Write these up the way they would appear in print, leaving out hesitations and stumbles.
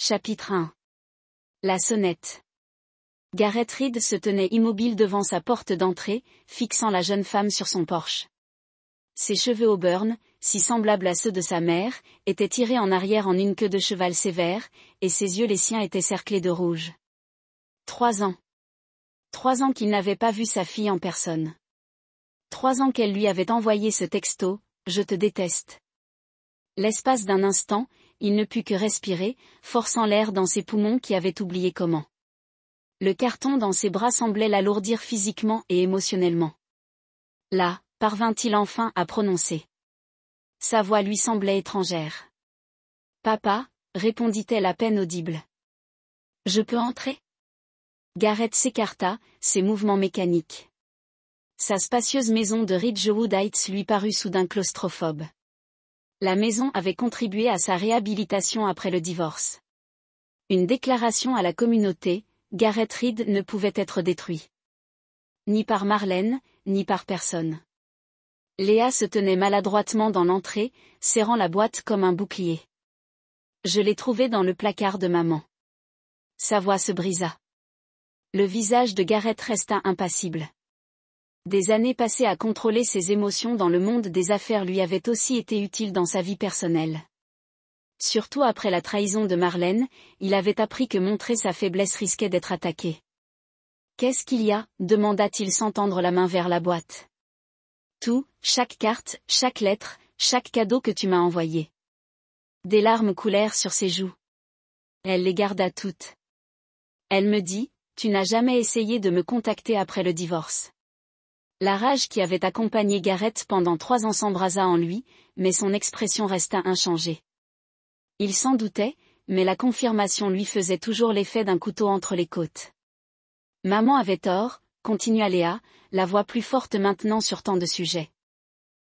Chapitre 1. La sonnette. Gareth Reed se tenait immobile devant sa porte d'entrée, fixant la jeune femme sur son porche. Ses cheveux auburn, si semblables à ceux de sa mère, étaient tirés en arrière en une queue de cheval sévère, et ses yeux les siens étaient cerclés de rouge. 3 ans. 3 ans qu'il n'avait pas vu sa fille en personne. 3 ans qu'elle lui avait envoyé ce texto, « Je te déteste ». L'espace d'un instant, il ne put que respirer, forçant l'air dans ses poumons qui avaient oublié comment. Le carton dans ses bras semblait l'alourdir physiquement et émotionnellement. Là, parvint-il enfin à prononcer. Sa voix lui semblait étrangère. « Papa », répondit-elle à peine audible. « Je peux entrer ?» Gareth s'écarta, ses mouvements mécaniques. Sa spacieuse maison de Ridgewood Heights lui parut soudain claustrophobe. La maison avait contribué à sa réhabilitation après le divorce. Une déclaration à la communauté, Gareth Reed ne pouvait être détruit. Ni par Marlène, ni par personne. Léa se tenait maladroitement dans l'entrée, serrant la boîte comme un bouclier. Je l'ai trouvée dans le placard de maman. Sa voix se brisa. Le visage de Gareth resta impassible. Des années passées à contrôler ses émotions dans le monde des affaires lui avaient aussi été utiles dans sa vie personnelle. Surtout après la trahison de Marlène, il avait appris que montrer sa faiblesse risquait d'être attaqué. « Qu'est-ce qu'il y a » demanda-t-il sans tendre la main vers la boîte. « Tout, chaque carte, chaque lettre, chaque cadeau que tu m'as envoyé. » Des larmes coulèrent sur ses joues. Elle les garda toutes. Elle me dit, « Tu n'as jamais essayé de me contacter après le divorce. » La rage qui avait accompagné Gareth pendant 3 ans s'embrasa en lui, mais son expression resta inchangée. Il s'en doutait, mais la confirmation lui faisait toujours l'effet d'un couteau entre les côtes. Maman avait tort, continua Léa, la voix plus forte maintenant sur tant de sujets.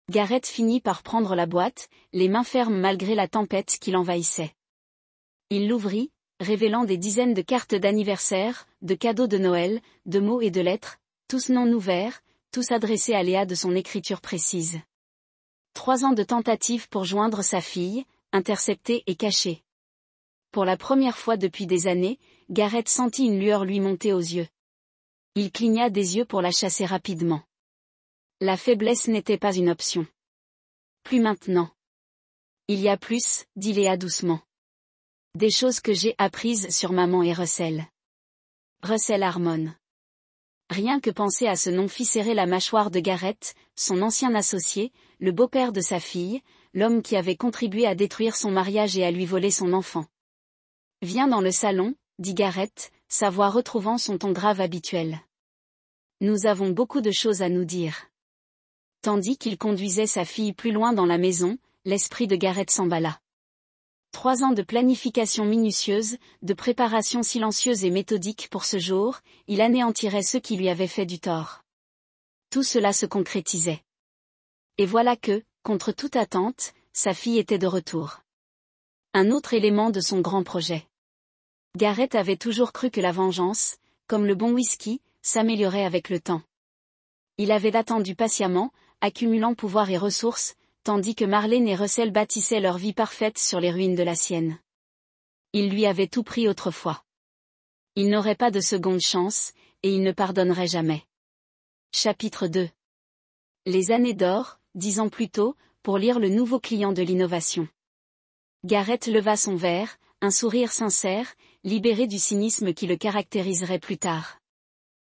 Gareth finit par prendre la boîte, les mains fermes malgré la tempête qui l'envahissait. Il l'ouvrit, révélant des dizaines de cartes d'anniversaire, de cadeaux de Noël, de mots et de lettres, tous non ouverts, tous adressés à Léa de son écriture précise. 3 ans de tentatives pour joindre sa fille, interceptée et cachée. Pour la première fois depuis des années, Gareth sentit une lueur lui monter aux yeux. Il cligna des yeux pour la chasser rapidement. La faiblesse n'était pas une option. Plus maintenant. Il y a plus, dit Léa doucement. Des choses que j'ai apprises sur maman et Russell. Russell Harmon. Rien que penser à ce nom fit serrer la mâchoire de Gareth, son ancien associé, le beau-père de sa fille, l'homme qui avait contribué à détruire son mariage et à lui voler son enfant. « Viens dans le salon », dit Gareth, sa voix retrouvant son ton grave habituel. « Nous avons beaucoup de choses à nous dire. » Tandis qu'il conduisait sa fille plus loin dans la maison, l'esprit de Gareth s'emballa. 3 ans de planification minutieuse, de préparation silencieuse et méthodique pour ce jour, il anéantirait ceux qui lui avaient fait du tort. Tout cela se concrétisait. Et voilà que, contre toute attente, sa fille était de retour. Un autre élément de son grand projet. Gareth avait toujours cru que la vengeance, comme le bon whisky, s'améliorait avec le temps. Il avait attendu patiemment, accumulant pouvoir et ressources, tandis que Marlène et Russell bâtissaient leur vie parfaite sur les ruines de la sienne. Il lui avait tout pris autrefois. Il n'aurait pas de seconde chance, et il ne pardonnerait jamais. Chapitre 2. Les années d'or, 10 ans plus tôt, pour lire le nouveau client de l'innovation. Gareth leva son verre, un sourire sincère, libéré du cynisme qui le caractériserait plus tard.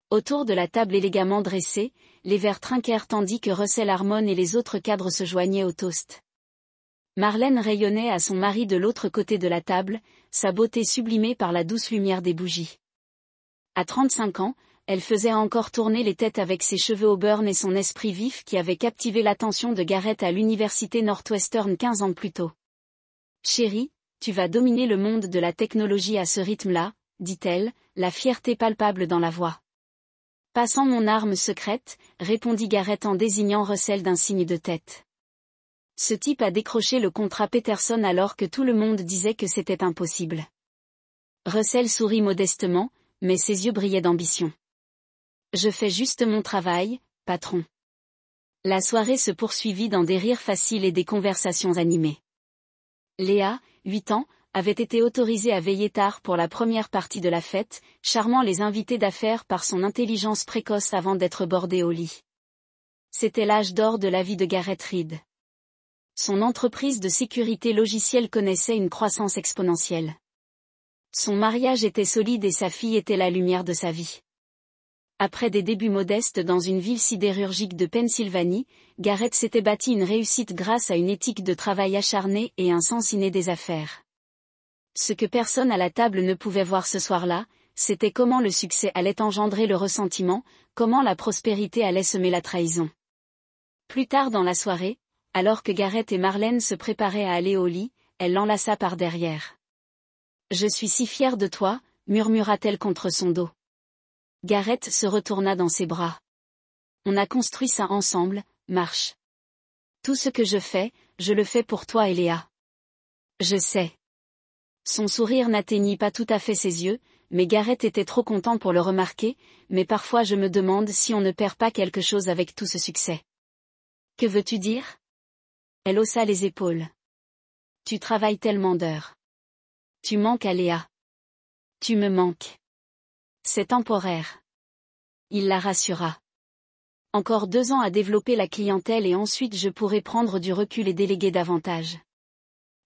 Autour de la table élégamment dressée, les verres trinquèrent tandis que Russell Harmon et les autres cadres se joignaient au toast. Marlène rayonnait à son mari de l'autre côté de la table, sa beauté sublimée par la douce lumière des bougies. À 35 ans, elle faisait encore tourner les têtes avec ses cheveux auburn et son esprit vif qui avait captivé l'attention de Gareth à l'université Northwestern 15 ans plus tôt. « Chérie, tu vas dominer le monde de la technologie à ce rythme-là, » dit-elle, la fierté palpable dans la voix. « Passant mon arme secrète, » répondit Gareth en désignant Russell d'un signe de tête. Ce type a décroché le contrat Peterson alors que tout le monde disait que c'était impossible. Russell sourit modestement, mais ses yeux brillaient d'ambition. « Je fais juste mon travail, patron. » La soirée se poursuivit dans des rires faciles et des conversations animées. Léa, 8 ans, avait été autorisé à veiller tard pour la première partie de la fête, charmant les invités d'affaires par son intelligence précoce avant d'être bordé au lit. C'était l'âge d'or de la vie de Garrett Reed. Son entreprise de sécurité logicielle connaissait une croissance exponentielle. Son mariage était solide et sa fille était la lumière de sa vie. Après des débuts modestes dans une ville sidérurgique de Pennsylvanie, Garrett s'était bâti une réussite grâce à une éthique de travail acharnée et un sens inné des affaires. Ce que personne à la table ne pouvait voir ce soir-là, c'était comment le succès allait engendrer le ressentiment, comment la prospérité allait semer la trahison. Plus tard dans la soirée, alors que Garrett et Marlène se préparaient à aller au lit, elle l'enlaça par derrière. « Je suis si fière de toi », murmura-t-elle contre son dos. Garrett se retourna dans ses bras. « On a construit ça ensemble, marche. Tout ce que je fais, je le fais pour toi et Léa. »« Je sais. » Son sourire n'atteignit pas tout à fait ses yeux, mais Garrett était trop content pour le remarquer, mais parfois je me demande si on ne perd pas quelque chose avec tout ce succès. « Que veux-tu dire ?» Elle haussa les épaules. « Tu travailles tellement d'heures. Tu manques à Léa. Tu me manques. C'est temporaire. » Il la rassura. « Encore 2 ans à développer la clientèle et ensuite je pourrai prendre du recul et déléguer davantage. »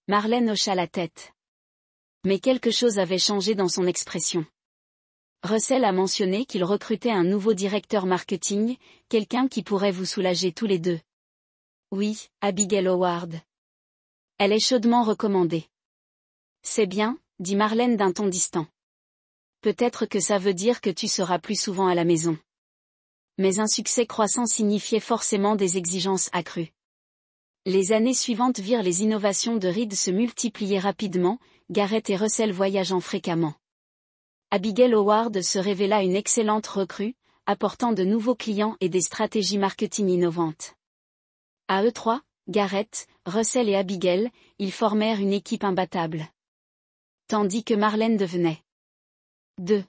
Marlène hocha la tête. Mais quelque chose avait changé dans son expression. Russell a mentionné qu'il recrutait un nouveau directeur marketing, quelqu'un qui pourrait vous soulager tous les deux. Oui, Abigail Howard. Elle est chaudement recommandée. C'est bien, dit Marlène d'un ton distant. Peut-être que ça veut dire que tu seras plus souvent à la maison. Mais un succès croissant signifiait forcément des exigences accrues. Les années suivantes virent les innovations de Reed se multiplier rapidement, Garrett et Russell voyageant fréquemment. Abigail Howard se révéla une excellente recrue, apportant de nouveaux clients et des stratégies marketing innovantes. À eux trois, Garrett, Russell et Abigail, ils formèrent une équipe imbattable. Tandis que Marlène devenait de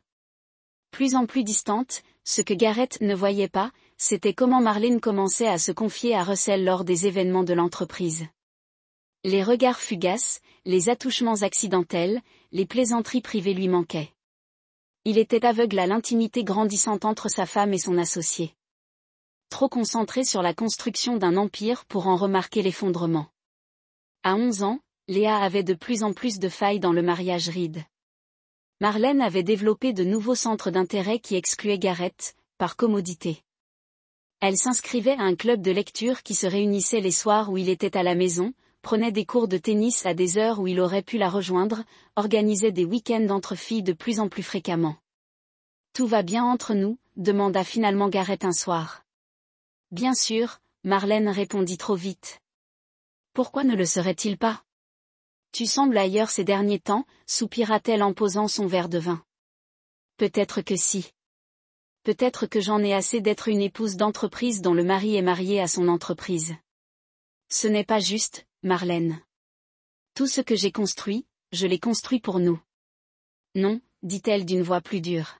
plus en plus distante, ce que Garrett ne voyait pas, c'était comment Marlène commençait à se confier à Russell lors des événements de l'entreprise. Les regards fugaces, les attouchements accidentels, les plaisanteries privées lui manquaient. Il était aveugle à l'intimité grandissante entre sa femme et son associé. Trop concentré sur la construction d'un empire pour en remarquer l'effondrement. À 11 ans, Léa avait de plus en plus de failles dans le mariage Reed. Marlène avait développé de nouveaux centres d'intérêt qui excluaient Garrett, par commodité. Elle s'inscrivait à un club de lecture qui se réunissait les soirs où il était à la maison, prenait des cours de tennis à des heures où il aurait pu la rejoindre, organisait des week-ends entre filles de plus en plus fréquemment. « Tout va bien entre nous ?» demanda finalement Garrett un soir. « Bien sûr », Marlène répondit trop vite. « Pourquoi ne le serait-il pas ? Tu sembles ailleurs ces derniers temps, soupira-t-elle en posant son verre de vin. Peut-être que si. Peut-être que j'en ai assez d'être une épouse d'entreprise dont le mari est marié à son entreprise. Ce n'est pas juste, Marlène. Tout ce que j'ai construit, je l'ai construit pour nous. Non, dit-elle d'une voix plus dure.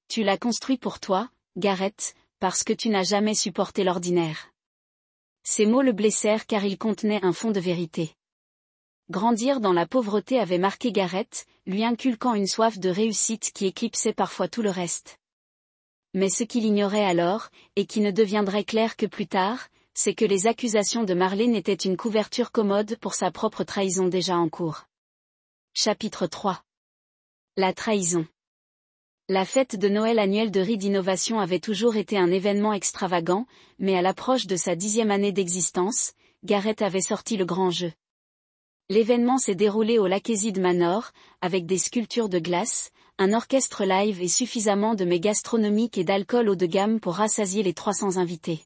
Tu l'as construit pour toi, Garrett, parce que tu n'as jamais supporté l'ordinaire. Ces mots le blessèrent car ils contenaient un fond de vérité. Grandir dans la pauvreté avait marqué Garrett, lui inculquant une soif de réussite qui éclipsait parfois tout le reste. Mais ce qu'il ignorait alors, et qui ne deviendrait clair que plus tard, c'est que les accusations de Marlène étaient une couverture commode pour sa propre trahison déjà en cours. Chapitre 3. La trahison. La fête de Noël annuelle de Reed Innovation avait toujours été un événement extravagant, mais à l'approche de sa 10e année d'existence, Garrett avait sorti le grand jeu. L'événement s'est déroulé au Lakezid Manor, avec des sculptures de glace, un orchestre live et suffisamment de mets gastronomiques et d'alcool haut de gamme pour rassasier les 300 invités.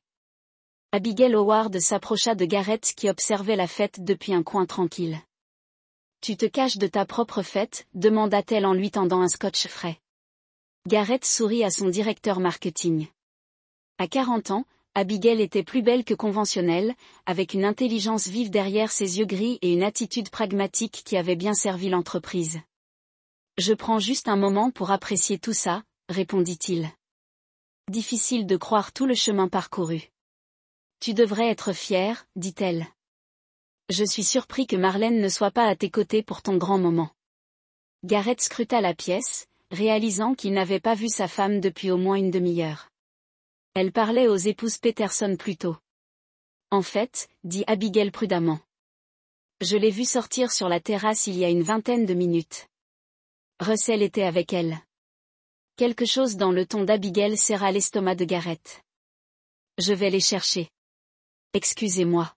Abigail Howard s'approcha de Garrett qui observait la fête depuis un coin tranquille. « Tu te caches de ta propre fête ?» demanda-t-elle en lui tendant un scotch frais. Garrett sourit à son directeur marketing. À 40 ans, Abigail était plus belle que conventionnelle, avec une intelligence vive derrière ses yeux gris et une attitude pragmatique qui avait bien servi l'entreprise. « Je prends juste un moment pour apprécier tout ça, » répondit-il. Difficile de croire tout le chemin parcouru. « Tu devrais être fier, dit-elle. » Je suis surpris que Marlène ne soit pas à tes côtés pour ton grand moment. Gareth scruta la pièce, réalisant qu'il n'avait pas vu sa femme depuis au moins une demi-heure. Elle parlait aux épouses Peterson plus tôt. En fait, dit Abigail prudemment. Je l'ai vue sortir sur la terrasse il y a une vingtaine de minutes. Russell était avec elle. Quelque chose dans le ton d'Abigail serra l'estomac de Gareth. Je vais les chercher. Excusez-moi.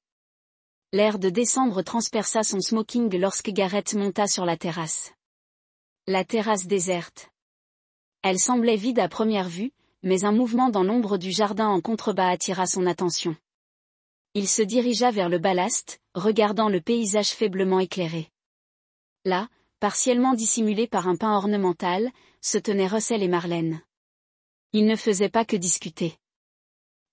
L'air de décembre transperça son smoking lorsque Gareth monta sur la terrasse. La terrasse déserte. Elle semblait vide à première vue, mais un mouvement dans l'ombre du jardin en contrebas attira son attention. Il se dirigea vers le ballast, regardant le paysage faiblement éclairé. Là, partiellement dissimulé par un pin ornemental, se tenaient Russell et Marlène. Ils ne faisaient pas que discuter.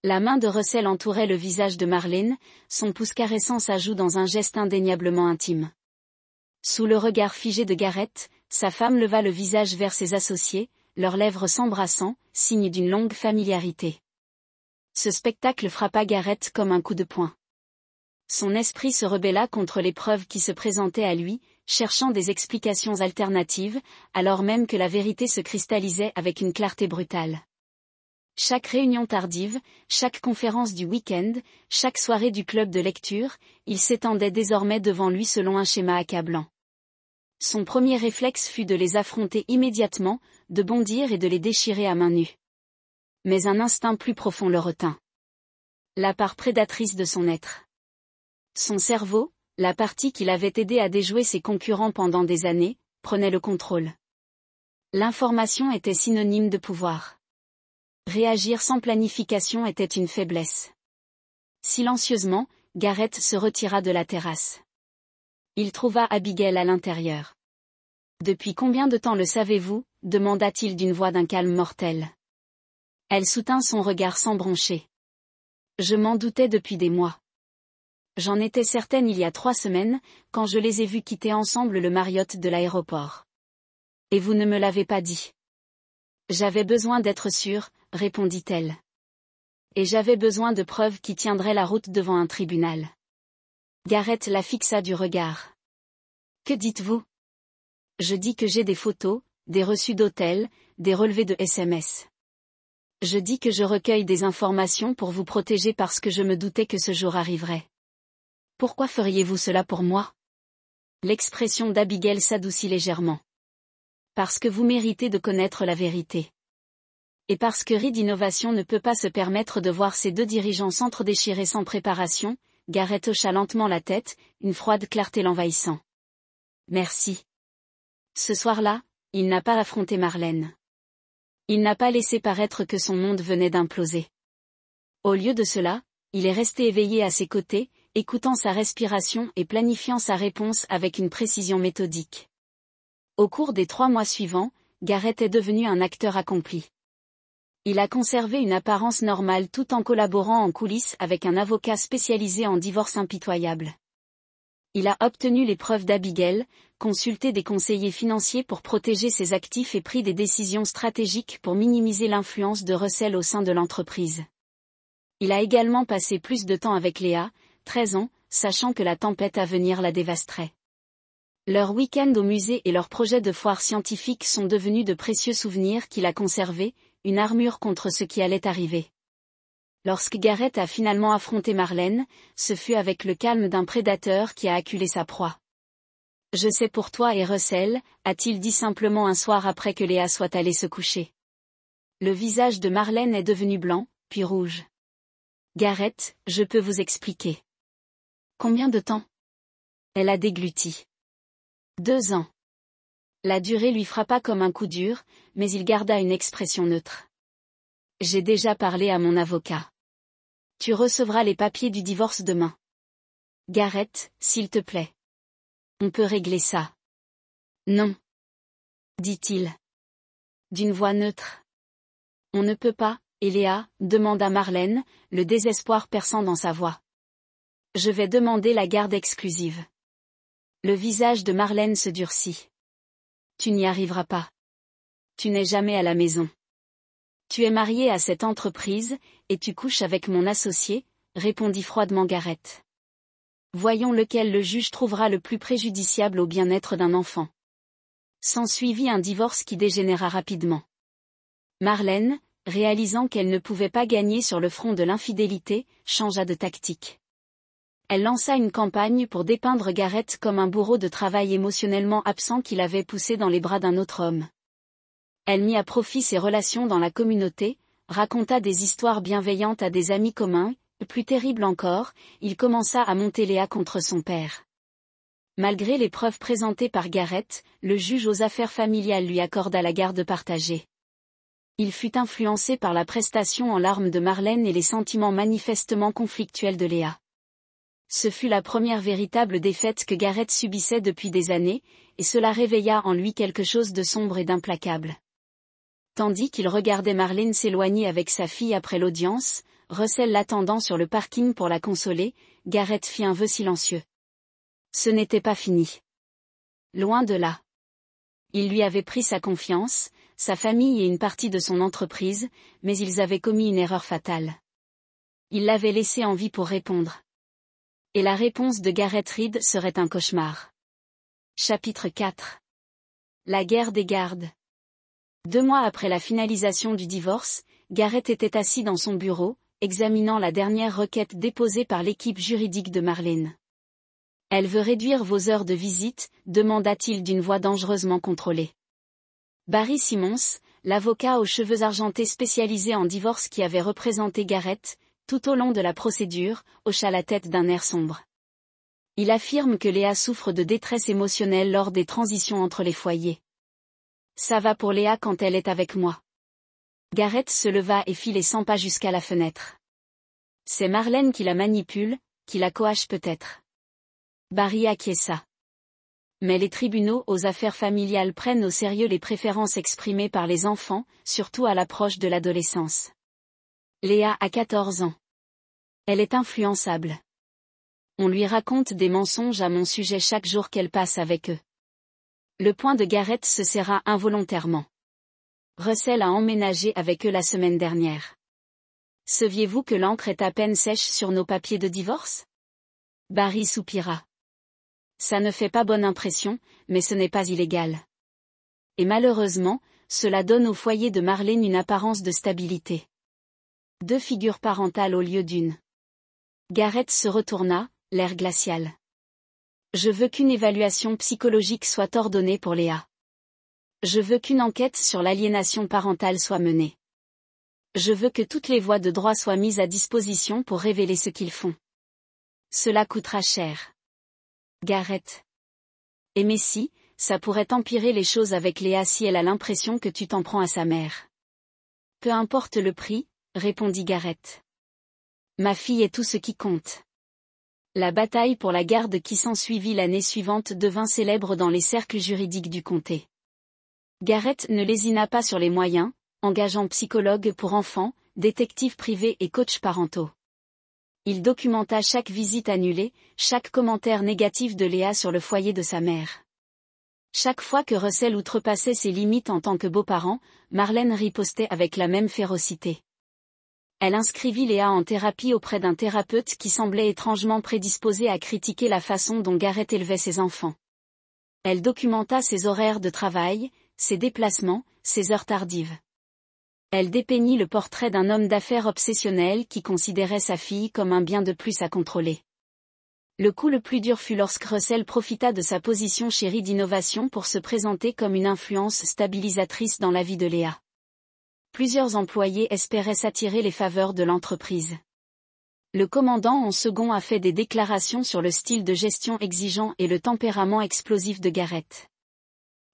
La main de Russell entourait le visage de Marlène, son pouce caressant sa joue dans un geste indéniablement intime. Sous le regard figé de Gareth, sa femme leva le visage vers ses associés, leurs lèvres s'embrassant, signe d'une longue familiarité. Ce spectacle frappa Gareth comme un coup de poing. Son esprit se rebella contre les preuves qui se présentaient à lui, cherchant des explications alternatives, alors même que la vérité se cristallisait avec une clarté brutale. Chaque réunion tardive, chaque conférence du week-end, chaque soirée du club de lecture, il s'étendait désormais devant lui selon un schéma accablant. Son premier réflexe fut de les affronter immédiatement, de bondir et de les déchirer à main nue. Mais un instinct plus profond le retint. La part prédatrice de son être. Son cerveau, la partie qu'il avait aidé à déjouer ses concurrents pendant des années, prenait le contrôle. L'information était synonyme de pouvoir. Réagir sans planification était une faiblesse. Silencieusement, Gareth se retira de la terrasse. Il trouva Abigail à l'intérieur. « Depuis combien de temps le savez-vous » demanda-t-il d'une voix d'un calme mortel. Elle soutint son regard sans broncher. « Je m'en doutais depuis des mois. J'en étais certaine il y a 3 semaines, quand je les ai vus quitter ensemble le Marriott de l'aéroport. Et vous ne me l'avez pas dit. » J'avais besoin d'être sûre, répondit-elle. Et j'avais besoin de preuves qui tiendraient la route devant un tribunal. Gareth la fixa du regard. Que dites-vous ? Je dis que j'ai des photos, des reçus d'hôtel, des relevés de SMS. Je dis que je recueille des informations pour vous protéger parce que je me doutais que ce jour arriverait. Pourquoi feriez-vous cela pour moi ? L'expression d'Abigail s'adoucit légèrement. Parce que vous méritez de connaître la vérité. Et parce que Reed Innovation ne peut pas se permettre de voir ses 2 dirigeants s'entre-déchirer sans préparation, Gareth hocha lentement la tête, une froide clarté l'envahissant. Merci. Ce soir-là, il n'a pas affronté Marlène. Il n'a pas laissé paraître que son monde venait d'imploser. Au lieu de cela, il est resté éveillé à ses côtés, écoutant sa respiration et planifiant sa réponse avec une précision méthodique. Au cours des 3 mois suivants, Gareth est devenu un acteur accompli. Il a conservé une apparence normale tout en collaborant en coulisses avec un avocat spécialisé en divorce impitoyable. Il a obtenu les preuves d'Abigail, consulté des conseillers financiers pour protéger ses actifs et pris des décisions stratégiques pour minimiser l'influence de Russell au sein de l'entreprise. Il a également passé plus de temps avec Léa, 13 ans, sachant que la tempête à venir la dévasterait. Leurs week-ends au musée et leurs projets de foire scientifique sont devenus de précieux souvenirs qu'il a conservés, une armure contre ce qui allait arriver. Lorsque Gareth a finalement affronté Marlène, ce fut avec le calme d'un prédateur qui a acculé sa proie. « Je sais pour toi et Russell » a-t-il dit simplement un soir après que Léa soit allée se coucher. Le visage de Marlène est devenu blanc, puis rouge. « Gareth, je peux vous expliquer. » « Combien de temps ?» Elle a dégluti. 2 ans. La durée lui frappa comme un coup dur, mais il garda une expression neutre. « J'ai déjà parlé à mon avocat. Tu recevras les papiers du divorce demain. Gareth, s'il te plaît. On peut régler ça. » « Non. » dit-il. D'une voix neutre. « On ne peut pas, Eléa » demanda Marlène, le désespoir perçant dans sa voix. « Je vais demander la garde exclusive. » Le visage de Marlène se durcit. « Tu n'y arriveras pas. Tu n'es jamais à la maison. Tu es marié à cette entreprise, et tu couches avec mon associé, répondit froidement Gareth. Voyons lequel le juge trouvera le plus préjudiciable au bien-être d'un enfant. S'ensuivit un divorce qui dégénéra rapidement. Marlène, réalisant qu'elle ne pouvait pas gagner sur le front de l'infidélité, changea de tactique. Elle lança une campagne pour dépeindre Garrett comme un bourreau de travail émotionnellement absent qui l'avait poussé dans les bras d'un autre homme. Elle mit à profit ses relations dans la communauté, raconta des histoires bienveillantes à des amis communs, et plus terrible encore, il commença à monter Léa contre son père. Malgré les preuves présentées par Garrett, le juge aux affaires familiales lui accorda la garde partagée. Il fut influencé par la prestation en larmes de Marlène et les sentiments manifestement conflictuels de Léa. Ce fut la première véritable défaite que Garrett subissait depuis des années, et cela réveilla en lui quelque chose de sombre et d'implacable. Tandis qu'il regardait Marlène s'éloigner avec sa fille après l'audience, Russell l'attendant sur le parking pour la consoler, Garrett fit un vœu silencieux. Ce n'était pas fini. Loin de là. Il lui avait pris sa confiance, sa famille et une partie de son entreprise, mais ils avaient commis une erreur fatale. Il l'avait laissé en vie pour répondre. Et la réponse de Garrett Reed serait un cauchemar. Chapitre 4. La guerre des gardes. 2 mois après la finalisation du divorce, Garrett était assis dans son bureau, examinant la dernière requête déposée par l'équipe juridique de Marlène. « Elle veut réduire vos heures de visite », demanda-t-il d'une voix dangereusement contrôlée. Barry Simmons, l'avocat aux cheveux argentés spécialisé en divorce qui avait représenté Garrett, tout au long de la procédure, hocha la tête d'un air sombre. Il affirme que Léa souffre de détresse émotionnelle lors des transitions entre les foyers. Ça va pour Léa quand elle est avec moi. Garrett se leva et fit les 100 pas jusqu'à la fenêtre. C'est Marlène qui la manipule, qui la coache peut-être. Barry acquiesça. Mais les tribunaux aux affaires familiales prennent au sérieux les préférences exprimées par les enfants, surtout à l'approche de l'adolescence. Léa a 14 ans. Elle est influençable. On lui raconte des mensonges à mon sujet chaque jour qu'elle passe avec eux. Le poing de Garrett se serra involontairement. Russell a emménagé avec eux la semaine dernière. Saviez-vous que l'encre est à peine sèche sur nos papiers de divorce? Barry soupira. Ça ne fait pas bonne impression, mais ce n'est pas illégal. Et malheureusement, cela donne au foyer de Marlène une apparence de stabilité. 2 figures parentales au lieu d'une. Garrett se retourna, l'air glacial. Je veux qu'une évaluation psychologique soit ordonnée pour Léa. Je veux qu'une enquête sur l'aliénation parentale soit menée. Je veux que toutes les voies de droit soient mises à disposition pour révéler ce qu'ils font. Cela coûtera cher. Garrett. Et mais si, ça pourrait empirer les choses avec Léa si elle a l'impression que tu t'en prends à sa mère. Peu importe le prix, répondit Garrett. Ma fille est tout ce qui compte. La bataille pour la garde qui s'ensuivit l'année suivante devint célèbre dans les cercles juridiques du comté. Garrett ne lésina pas sur les moyens, engageant psychologues pour enfants, détectives privés et coachs parentaux. Il documenta chaque visite annulée, chaque commentaire négatif de Léa sur le foyer de sa mère. Chaque fois que Russell outrepassait ses limites en tant que beau-parent, Marlène ripostait avec la même férocité. Elle inscrivit Léa en thérapie auprès d'un thérapeute qui semblait étrangement prédisposé à critiquer la façon dont Garrett élevait ses enfants. Elle documenta ses horaires de travail, ses déplacements, ses heures tardives. Elle dépeignit le portrait d'un homme d'affaires obsessionnel qui considérait sa fille comme un bien de plus à contrôler. Le coup le plus dur fut lorsque Russell profita de sa position chérie d'innovation pour se présenter comme une influence stabilisatrice dans la vie de Léa. Plusieurs employés espéraient s'attirer les faveurs de l'entreprise. Le commandant en second a fait des déclarations sur le style de gestion exigeant et le tempérament explosif de Garrett.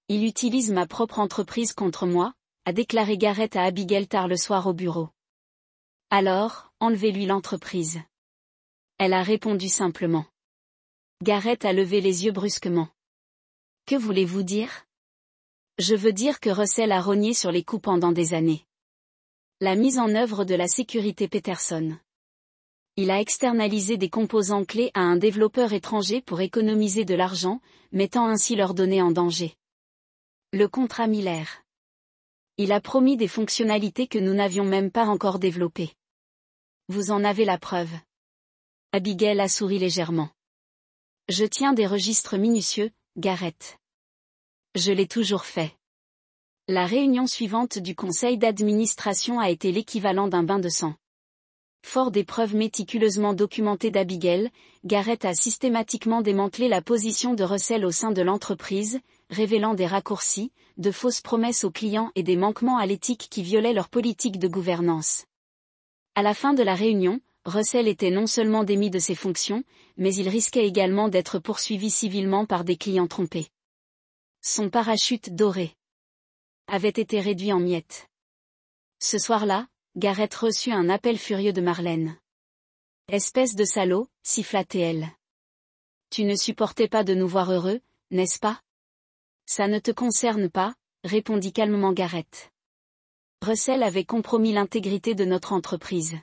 Il utilise ma propre entreprise contre moi, a déclaré Garrett à Abigail tard le soir au bureau. Alors, enlevez-lui l'entreprise. Elle a répondu simplement. Garrett a levé les yeux brusquement. Que voulez-vous dire? Je veux dire que Russell a rogné sur les coûts pendant des années. La mise en œuvre de la sécurité Peterson. Il a externalisé des composants clés à un développeur étranger pour économiser de l'argent, mettant ainsi leurs données en danger. Le contrat Miller. Il a promis des fonctionnalités que nous n'avions même pas encore développées. Vous en avez la preuve. Abigail a souri légèrement. Je tiens des registres minutieux, Gareth. Je l'ai toujours fait. La réunion suivante du conseil d'administration a été l'équivalent d'un bain de sang. Fort des preuves méticuleusement documentées d'Abigail, Gareth a systématiquement démantelé la position de Russell au sein de l'entreprise, révélant des raccourcis, de fausses promesses aux clients et des manquements à l'éthique qui violaient leur politique de gouvernance. À la fin de la réunion, Russell était non seulement démis de ses fonctions, mais il risquait également d'être poursuivi civilement par des clients trompés. Son parachute doré avait été réduit en miettes. Ce soir-là, Gareth reçut un appel furieux de Marlène. « Espèce de salaud », siffla-t-elle. « Tu ne supportais pas de nous voir heureux, n'est-ce pas ? » « Ça ne te concerne pas, » répondit calmement Gareth. Russell avait compromis l'intégrité de notre entreprise.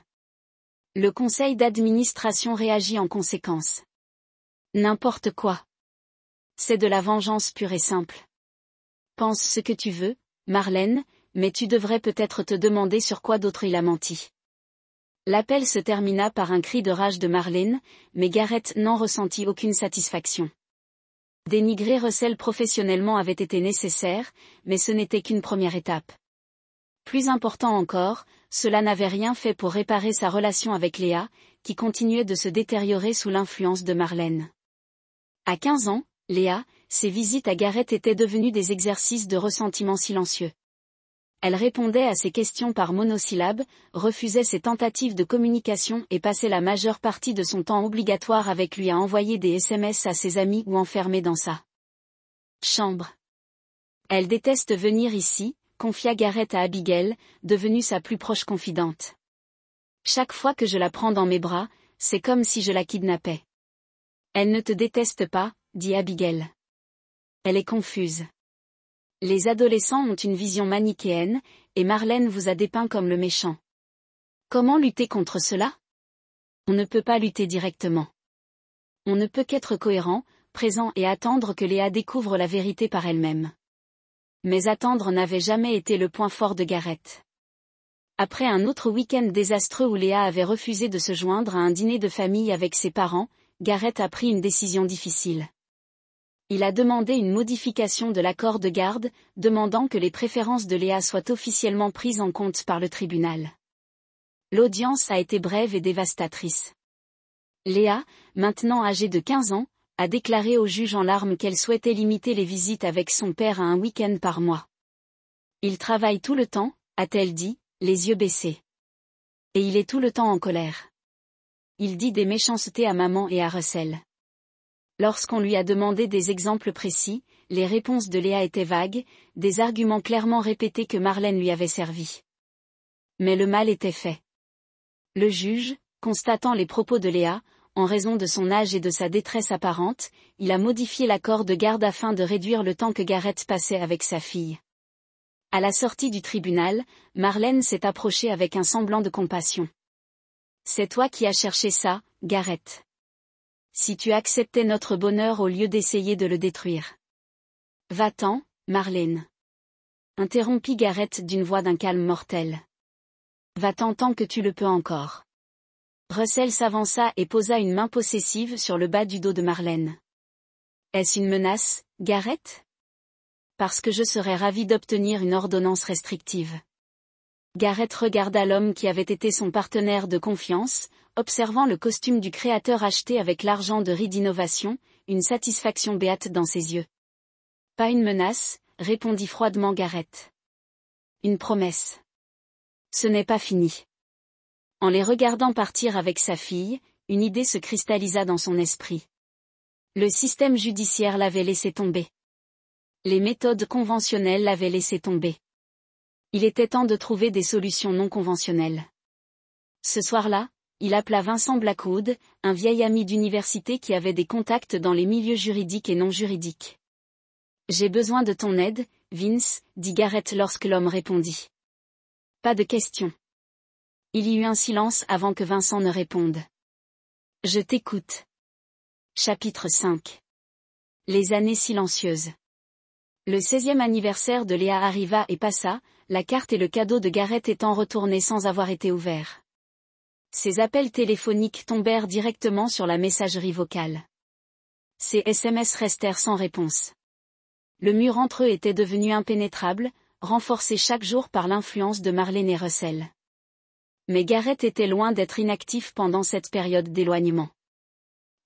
Le conseil d'administration réagit en conséquence. N'importe quoi. C'est de la vengeance pure et simple. Pense ce que tu veux, Marlène, mais tu devrais peut-être te demander sur quoi d'autre il a menti. L'appel se termina par un cri de rage de Marlène, mais Gareth n'en ressentit aucune satisfaction. Dénigrer Russell professionnellement avait été nécessaire, mais ce n'était qu'une première étape. Plus important encore, cela n'avait rien fait pour réparer sa relation avec Léa, qui continuait de se détériorer sous l'influence de Marlène. À 15 ans, Léa, ses visites à Gareth étaient devenues des exercices de ressentiment silencieux. Elle répondait à ses questions par monosyllabes, refusait ses tentatives de communication et passait la majeure partie de son temps obligatoire avec lui à envoyer des SMS à ses amis ou enfermée dans sa chambre. Elle déteste venir ici, confia Gareth à Abigail, devenue sa plus proche confidente. Chaque fois que je la prends dans mes bras, c'est comme si je la kidnappais. Elle ne te déteste pas, dit Abigail. Elle est confuse. Les adolescents ont une vision manichéenne, et Marlène vous a dépeint comme le méchant. Comment lutter contre cela ? On ne peut pas lutter directement. On ne peut qu'être cohérent, présent et attendre que Léa découvre la vérité par elle-même. Mais attendre n'avait jamais été le point fort de Gareth. Après un autre week-end désastreux où Léa avait refusé de se joindre à un dîner de famille avec ses parents, Gareth a pris une décision difficile. Il a demandé une modification de l'accord de garde, demandant que les préférences de Léa soient officiellement prises en compte par le tribunal. L'audience a été brève et dévastatrice. Léa, maintenant âgée de 15 ans, a déclaré au juge en larmes qu'elle souhaitait limiter les visites avec son père à un week-end par mois. Il travaille tout le temps, a-t-elle dit, les yeux baissés. Et il est tout le temps en colère. Il dit des méchancetés à maman et à Russell. Lorsqu'on lui a demandé des exemples précis, les réponses de Léa étaient vagues, des arguments clairement répétés que Marlène lui avait servi. Mais le mal était fait. Le juge, constatant les propos de Léa, en raison de son âge et de sa détresse apparente, il a modifié l'accord de garde afin de réduire le temps que Gareth passait avec sa fille. À la sortie du tribunal, Marlène s'est approchée avec un semblant de compassion. « C'est toi qui as cherché ça, Gareth. Si tu acceptais notre bonheur au lieu d'essayer de le détruire. » « Va-t'en, Marlène. » interrompit Gareth d'une voix d'un calme mortel. « Va-t'en tant que tu le peux encore. » Russell s'avança et posa une main possessive sur le bas du dos de Marlène. « Est-ce une menace, Gareth ? Parce que je serais ravi d'obtenir une ordonnance restrictive. » Gareth regarda l'homme qui avait été son partenaire de confiance, observant le costume du créateur acheté avec l'argent de Reed Innovation, une satisfaction béate dans ses yeux. « Pas une menace, » répondit froidement Gareth. « Une promesse. Ce n'est pas fini. » En les regardant partir avec sa fille, une idée se cristallisa dans son esprit. Le système judiciaire l'avait laissé tomber. Les méthodes conventionnelles l'avaient laissé tomber. Il était temps de trouver des solutions non conventionnelles. Ce soir-là, il appela Vincent Blackwood, un vieil ami d'université qui avait des contacts dans les milieux juridiques et non juridiques. « J'ai besoin de ton aide, Vince, » dit Gareth lorsque l'homme répondit. « Pas de question. » Il y eut un silence avant que Vincent ne réponde. « Je t'écoute. » Chapitre 5. Les années silencieuses. Le 16e anniversaire de Léa arriva et passa, la carte et le cadeau de Gareth étant retournés sans avoir été ouverts. Ses appels téléphoniques tombèrent directement sur la messagerie vocale. Ses SMS restèrent sans réponse. Le mur entre eux était devenu impénétrable, renforcé chaque jour par l'influence de Marlène et Russell. Mais Garrett était loin d'être inactif pendant cette période d'éloignement.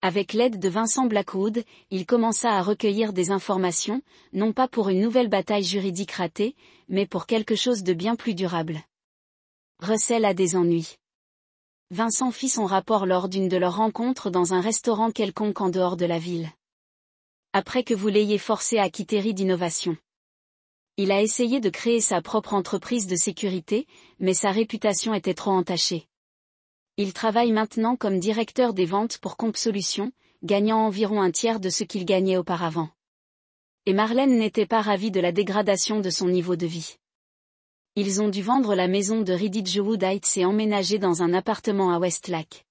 Avec l'aide de Vincent Blackwood, il commença à recueillir des informations, non pas pour une nouvelle bataille juridique ratée, mais pour quelque chose de bien plus durable. Russell a des ennuis. Vincent fit son rapport lors d'une de leurs rencontres dans un restaurant quelconque en dehors de la ville. Après que vous l'ayez forcé à quitter Reed Innovation. Il a essayé de créer sa propre entreprise de sécurité, mais sa réputation était trop entachée. Il travaille maintenant comme directeur des ventes pour Comp Solutions, gagnant environ un tiers de ce qu'il gagnait auparavant. Et Marlène n'était pas ravie de la dégradation de son niveau de vie. Ils ont dû vendre la maison de Ridgewood Heights et emménager dans un appartement à Westlake.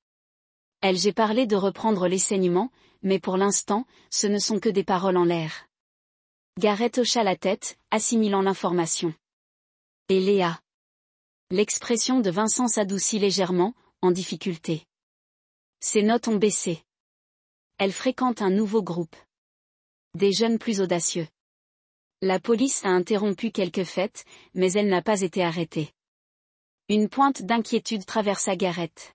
J'ai parlé de reprendre les saignements, mais pour l'instant, ce ne sont que des paroles en l'air. Garrett hocha la tête, assimilant l'information. Et Léa. L'expression de Vincent s'adoucit légèrement, en difficulté. Ses notes ont baissé. Elle fréquente un nouveau groupe. Des jeunes plus audacieux. La police a interrompu quelques fêtes, mais elle n'a pas été arrêtée. Une pointe d'inquiétude traversa Garrett.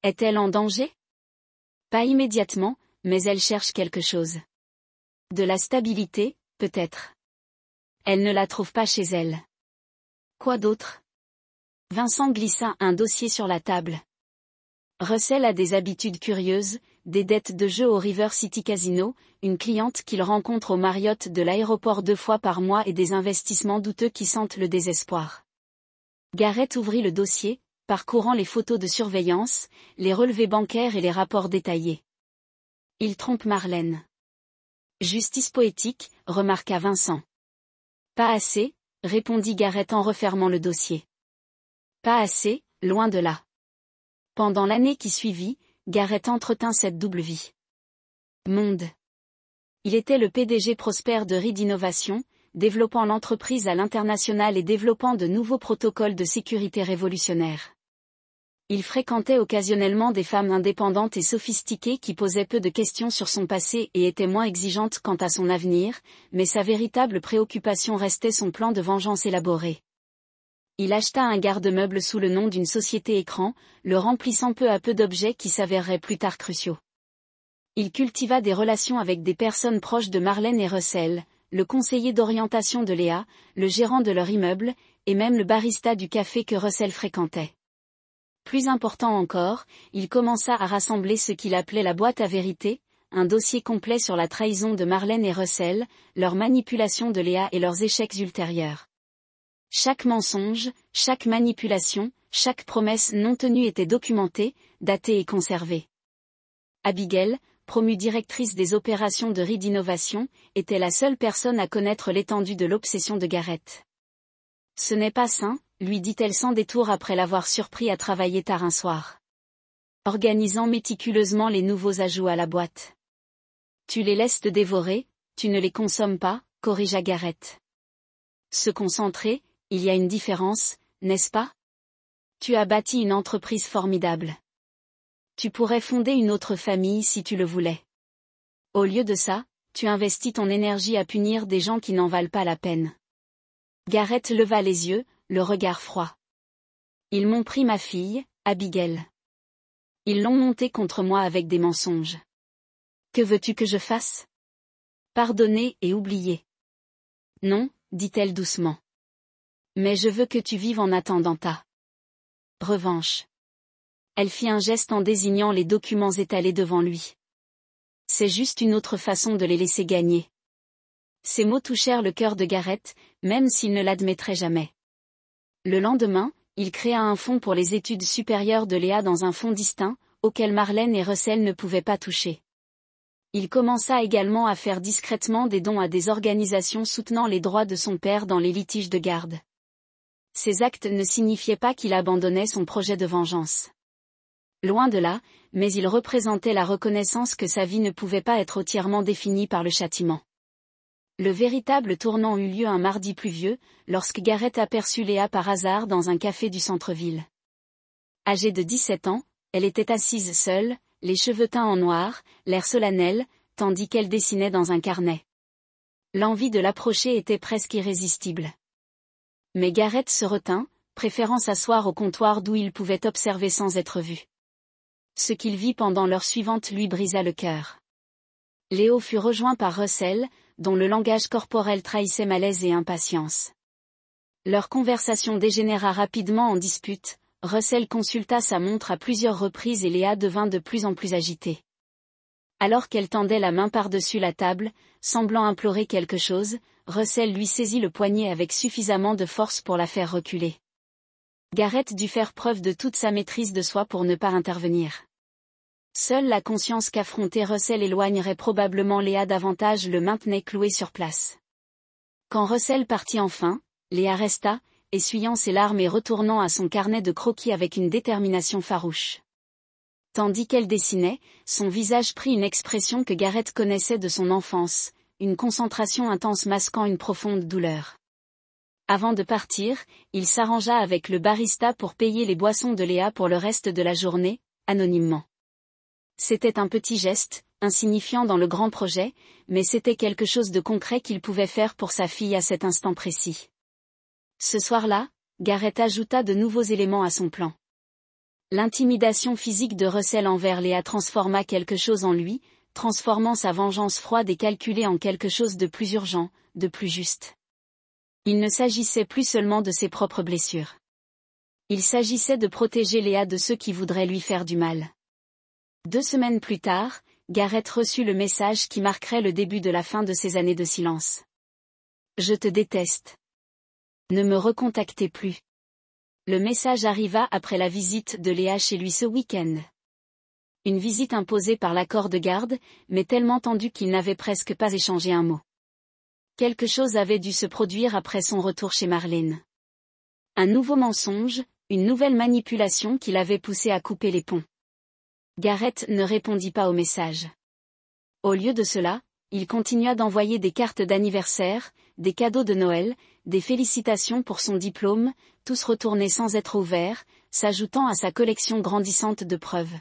Est-elle en danger? Pas immédiatement, mais elle cherche quelque chose. De la stabilité, peut-être. Elle ne la trouve pas chez elle. Quoi d'autre? Vincent glissa un dossier sur la table. Russell a des habitudes curieuses, des dettes de jeu au River City Casino, une cliente qu'il rencontre au Marriott de l'aéroport 2 fois par mois et des investissements douteux qui sentent le désespoir. Garrett ouvrit le dossier, parcourant les photos de surveillance, les relevés bancaires et les rapports détaillés. Il trompe Marlène. Justice poétique, remarqua Vincent. Pas assez, répondit Garrett en refermant le dossier. Pas assez, loin de là. Pendant l'année qui suivit, Garrett entretint cette double vie. Monde. Il était le PDG prospère de Reed Innovation, développant l'entreprise à l'international et développant de nouveaux protocoles de sécurité révolutionnaires. Il fréquentait occasionnellement des femmes indépendantes et sophistiquées qui posaient peu de questions sur son passé et étaient moins exigeantes quant à son avenir, mais sa véritable préoccupation restait son plan de vengeance élaboré. Il acheta un garde-meuble sous le nom d'une société écran, le remplissant peu à peu d'objets qui s'avéreraient plus tard cruciaux. Il cultiva des relations avec des personnes proches de Marlène et Russell, le conseiller d'orientation de Léa, le gérant de leur immeuble, et même le barista du café que Russell fréquentait. Plus important encore, il commença à rassembler ce qu'il appelait la boîte à vérité, un dossier complet sur la trahison de Marlène et Russell, leur manipulation de Léa et leurs échecs ultérieurs. Chaque mensonge, chaque manipulation, chaque promesse non tenue était documentée, datée et conservée. Abigail, promue directrice des opérations de Reed Innovation, était la seule personne à connaître l'étendue de l'obsession de Garrett. Ce n'est pas sain, lui dit-elle sans détour après l'avoir surpris à travailler tard un soir. Organisant méticuleusement les nouveaux ajouts à la boîte. Tu les laisses te dévorer, tu ne les consommes pas, corrigea Garrett. Se concentrer, il y a une différence, n'est-ce pas? Tu as bâti une entreprise formidable. Tu pourrais fonder une autre famille si tu le voulais. Au lieu de ça, tu investis ton énergie à punir des gens qui n'en valent pas la peine. Garrett leva les yeux, le regard froid. Ils m'ont pris ma fille, Abigail. Ils l'ont montée contre moi avec des mensonges. Que veux-tu que je fasse? Pardonner et oublier. Non, dit-elle doucement. Mais je veux que tu vives en attendant ta revanche. Elle fit un geste en désignant les documents étalés devant lui. C'est juste une autre façon de les laisser gagner. Ces mots touchèrent le cœur de Garrett, même s'il ne l'admettrait jamais. Le lendemain, il créa un fonds pour les études supérieures de Léa dans un fonds distinct, auquel Marlène et Russell ne pouvaient pas toucher. Il commença également à faire discrètement des dons à des organisations soutenant les droits de son père dans les litiges de garde. Ces actes ne signifiaient pas qu'il abandonnait son projet de vengeance. Loin de là, mais il représentait la reconnaissance que sa vie ne pouvait pas être entièrement définie par le châtiment. Le véritable tournant eut lieu un mardi pluvieux, lorsque Garrett aperçut Léa par hasard dans un café du centre-ville. Âgée de 17 ans, elle était assise seule, les cheveux teints en noir, l'air solennel, tandis qu'elle dessinait dans un carnet. L'envie de l'approcher était presque irrésistible. Mais Gareth se retint, préférant s'asseoir au comptoir d'où il pouvait observer sans être vu. Ce qu'il vit pendant l'heure suivante lui brisa le cœur. Léo fut rejoint par Russell, dont le langage corporel trahissait malaise et impatience. Leur conversation dégénéra rapidement en dispute, Russell consulta sa montre à plusieurs reprises et Léa devint de plus en plus agitée. Alors qu'elle tendait la main par-dessus la table, semblant implorer quelque chose, Russell lui saisit le poignet avec suffisamment de force pour la faire reculer. Gareth dut faire preuve de toute sa maîtrise de soi pour ne pas intervenir. Seule la conscience qu'affronter Russell éloignerait probablement Léa davantage le maintenait cloué sur place. Quand Russell partit enfin, Léa resta, essuyant ses larmes et retournant à son carnet de croquis avec une détermination farouche. Tandis qu'elle dessinait, son visage prit une expression que Gareth connaissait de son enfance, une concentration intense masquant une profonde douleur. Avant de partir, il s'arrangea avec le barista pour payer les boissons de Léa pour le reste de la journée, anonymement. C'était un petit geste, insignifiant dans le grand projet, mais c'était quelque chose de concret qu'il pouvait faire pour sa fille à cet instant précis. Ce soir-là, Gareth ajouta de nouveaux éléments à son plan. L'intimidation physique de Russell envers Léa transforma quelque chose en lui, transformant sa vengeance froide et calculée en quelque chose de plus urgent, de plus juste. Il ne s'agissait plus seulement de ses propres blessures. Il s'agissait de protéger Léa de ceux qui voudraient lui faire du mal. 2 semaines plus tard, Gareth reçut le message qui marquerait le début de la fin de ses années de silence. « Je te déteste. Ne me recontactez plus. » Le message arriva après la visite de Léa chez lui ce week-end. Une visite imposée par l'accord de garde, mais tellement tendue qu'il n'avait presque pas échangé un mot. Quelque chose avait dû se produire après son retour chez Marlène. Un nouveau mensonge, une nouvelle manipulation qui l'avait poussé à couper les ponts. Gareth ne répondit pas au message. Au lieu de cela, il continua d'envoyer des cartes d'anniversaire, des cadeaux de Noël, des félicitations pour son diplôme, tous retournés sans être ouverts, s'ajoutant à sa collection grandissante de preuves.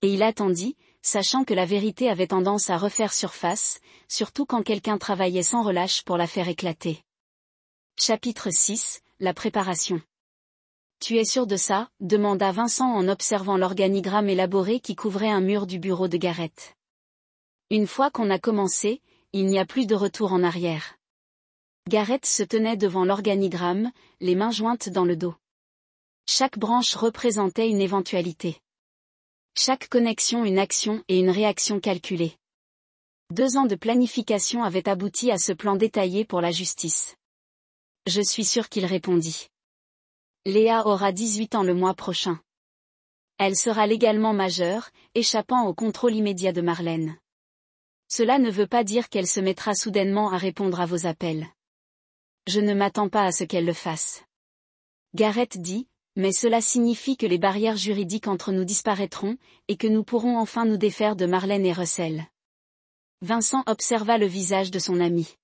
Et il attendit, sachant que la vérité avait tendance à refaire surface, surtout quand quelqu'un travaillait sans relâche pour la faire éclater. Chapitre 6, la préparation. Tu es sûr de ça ? Demanda Vincent en observant l'organigramme élaboré qui couvrait un mur du bureau de Gareth. Une fois qu'on a commencé, il n'y a plus de retour en arrière. Gareth se tenait devant l'organigramme, les mains jointes dans le dos. Chaque branche représentait une éventualité. Chaque connexion une action et une réaction calculée. 2 ans de planification avaient abouti à ce plan détaillé pour la justice. Je suis sûr qu'il répondit. Léa aura 18 ans le mois prochain. Elle sera légalement majeure, échappant au contrôle immédiat de Marlène. Cela ne veut pas dire qu'elle se mettra soudainement à répondre à vos appels. Je ne m'attends pas à ce qu'elle le fasse. Gareth dit, mais cela signifie que les barrières juridiques entre nous disparaîtront, et que nous pourrons enfin nous défaire de Marlène et Russell. Vincent observa le visage de son ami.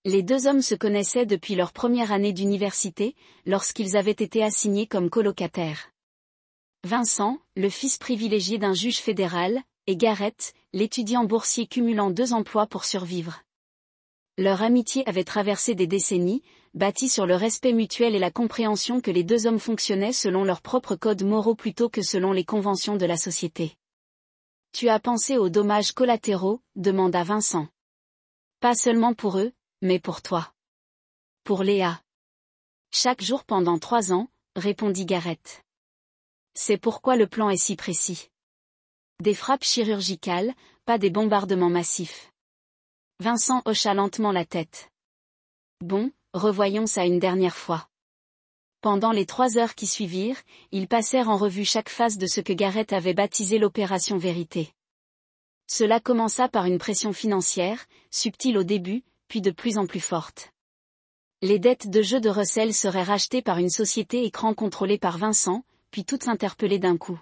Les 2 hommes se connaissaient depuis leur première année d'université, lorsqu'ils avaient été assignés comme colocataires. Vincent, le fils privilégié d'un juge fédéral, et Gareth, l'étudiant boursier cumulant 2 emplois pour survivre. Leur amitié avait traversé des décennies, bâtie sur le respect mutuel et la compréhension que les 2 hommes fonctionnaient selon leurs propres codes moraux plutôt que selon les conventions de la société. « Tu as pensé aux dommages collatéraux ?» demanda Vincent. « Pas seulement pour eux, mais pour toi. Pour Léa. » Chaque jour pendant 3 ans, répondit Gareth. C'est pourquoi le plan est si précis. Des frappes chirurgicales, pas des bombardements massifs. Vincent hocha lentement la tête. Bon, revoyons ça une dernière fois. Pendant les 3 heures qui suivirent, ils passèrent en revue chaque phase de ce que Gareth avait baptisé l'opération vérité. Cela commença par une pression financière, subtile au début, puis de plus en plus forte. Les dettes de jeu de Russell seraient rachetées par une société écran contrôlée par Vincent, puis toutes interpellées d'un coup.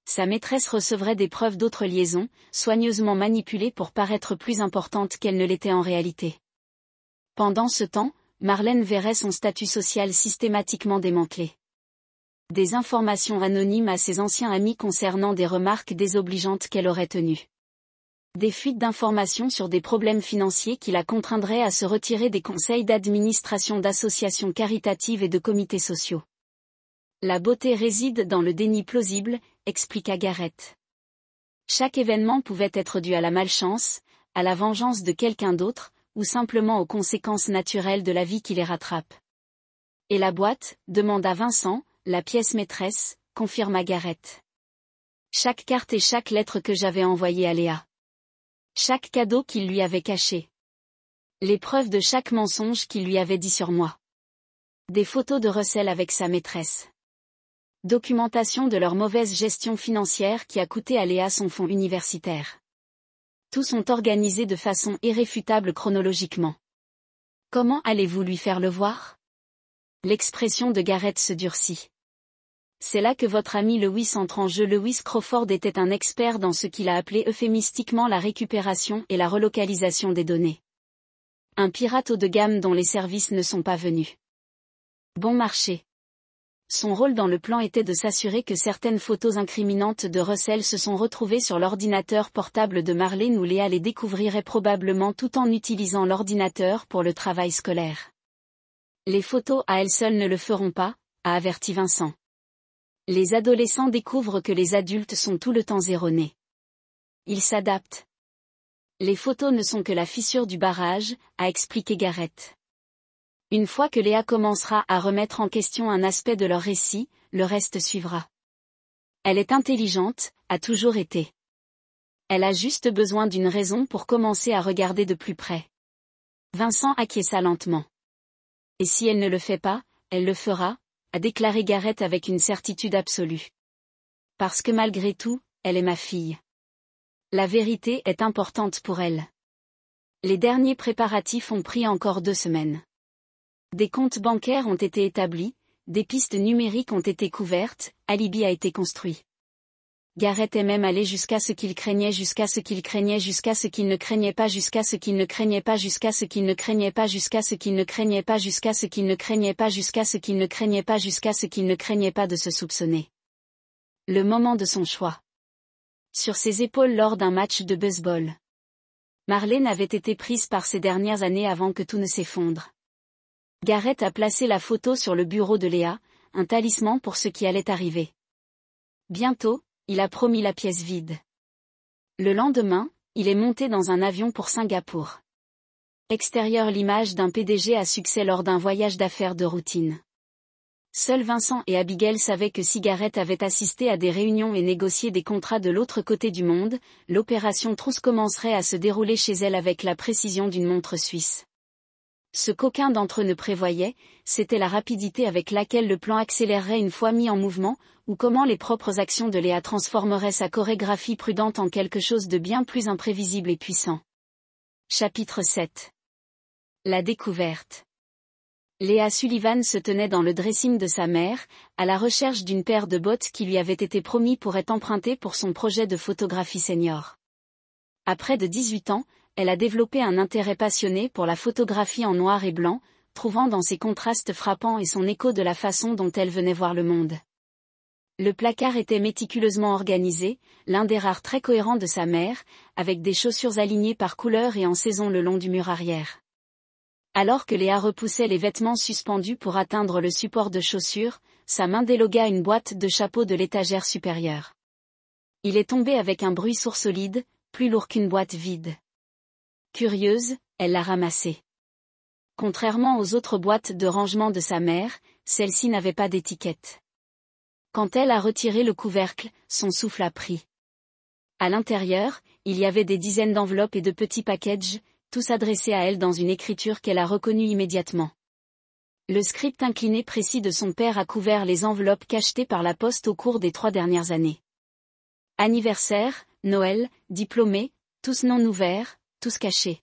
Sa maîtresse recevrait des preuves d'autres liaisons, soigneusement manipulées pour paraître plus importantes qu'elles ne l'étaient en réalité. Pendant ce temps, Marlène verrait son statut social systématiquement démantelé. Des informations anonymes à ses anciens amis concernant des remarques désobligeantes qu'elle aurait tenues. Des fuites d'informations sur des problèmes financiers qui la contraindraient à se retirer des conseils d'administration d'associations caritatives et de comités sociaux. La beauté réside dans le déni plausible, expliqua Gareth. Chaque événement pouvait être dû à la malchance, à la vengeance de quelqu'un d'autre, ou simplement aux conséquences naturelles de la vie qui les rattrape. Et la boîte, demanda Vincent, la pièce maîtresse, confirma Gareth. Chaque carte et chaque lettre que j'avais envoyée à Léa. Chaque cadeau qu'il lui avait caché. Les preuves de chaque mensonge qu'il lui avait dit sur moi. Des photos de Russell avec sa maîtresse. Documentation de leur mauvaise gestion financière qui a coûté à Léa son fonds universitaire. Tous sont organisés de façon irréfutable chronologiquement. Comment allez-vous lui faire le voir? L'expression de Gareth se durcit. C'est là que votre ami Lewis entre en jeu. Lewis Crawford était un expert dans ce qu'il a appelé euphémistiquement la récupération et la relocalisation des données. Un pirate haut de gamme dont les services ne sont pas venus. Bon marché. Son rôle dans le plan était de s'assurer que certaines photos incriminantes de Russell se sont retrouvées sur l'ordinateur portable de Marlène où Léa les découvrirait probablement tout en utilisant l'ordinateur pour le travail scolaire. Les photos à elles seules ne le feront pas, a averti Vincent. Les adolescents découvrent que les adultes sont tout le temps erronés. Ils s'adaptent. Les photos ne sont que la fissure du barrage, a expliqué Gareth. Une fois que Léa commencera à remettre en question un aspect de leur récit, le reste suivra. Elle est intelligente, a toujours été. Elle a juste besoin d'une raison pour commencer à regarder de plus près. Vincent acquiesça lentement. Et si elle ne le fait pas, elle le fera, a déclaré Gareth avec une certitude absolue. Parce que malgré tout, elle est ma fille. La vérité est importante pour elle. Les derniers préparatifs ont pris encore 2 semaines. Des comptes bancaires ont été établis, des pistes numériques ont été couvertes, alibi a été construit. Gareth est même allé jusqu'à ce qu'il craignait, jusqu'à ce qu'il craignait, jusqu'à ce qu'il ne craignait pas, jusqu'à ce qu'il ne craignait pas, jusqu'à ce qu'il ne craignait pas, jusqu'à ce qu'il ne craignait pas, jusqu'à ce qu'il ne craignait pas, jusqu'à ce qu'il ne craignait pas, jusqu'à ce qu'il ne craignait pas de se soupçonner. Le moment de son choix. Sur ses épaules lors d'un match de baseball. Marlène avait été prise par ces dernières années avant que tout ne s'effondre. Gareth a placé la photo sur le bureau de Léa, un talisman pour ce qui allait arriver. Bientôt, il a promis la pièce vide. Le lendemain, il est monté dans un avion pour Singapour. Extérieur, l'image d'un PDG à succès lors d'un voyage d'affaires de routine. Seuls Vincent et Abigail savaient que si Gareth avait assisté à des réunions et négocié des contrats de l'autre côté du monde, l'opération Trousse commencerait à se dérouler chez elle avec la précision d'une montre suisse. Ce qu'aucun d'entre eux ne prévoyait, c'était la rapidité avec laquelle le plan accélérerait une fois mis en mouvement, ou comment les propres actions de Léa transformeraient sa chorégraphie prudente en quelque chose de bien plus imprévisible et puissant. Chapitre 7. La découverte. Léa Sullivan se tenait dans le dressing de sa mère, à la recherche d'une paire de bottes qui lui avait été promis pour être empruntée pour son projet de photographie senior. À près de 18 ans, elle a développé un intérêt passionné pour la photographie en noir et blanc, trouvant dans ses contrastes frappants et son écho de la façon dont elle venait voir le monde. Le placard était méticuleusement organisé, l'un des rares très cohérents de sa mère, avec des chaussures alignées par couleur et en saison le long du mur arrière. Alors que Léa repoussait les vêtements suspendus pour atteindre le support de chaussures, sa main délogua une boîte de chapeaux de l'étagère supérieure. Il est tombé avec un bruit sourd solide, plus lourd qu'une boîte vide. Curieuse, elle l'a ramassé. Contrairement aux autres boîtes de rangement de sa mère, celle-ci n'avait pas d'étiquette. Quand elle a retiré le couvercle, son souffle a pris. À l'intérieur, il y avait des dizaines d'enveloppes et de petits packages, tous adressés à elle dans une écriture qu'elle a reconnue immédiatement. Le script incliné précis de son père a couvert les enveloppes cachetées par la poste au cours des 3 dernières années. Anniversaire, Noël, diplômé, tous non ouverts, tous cachés.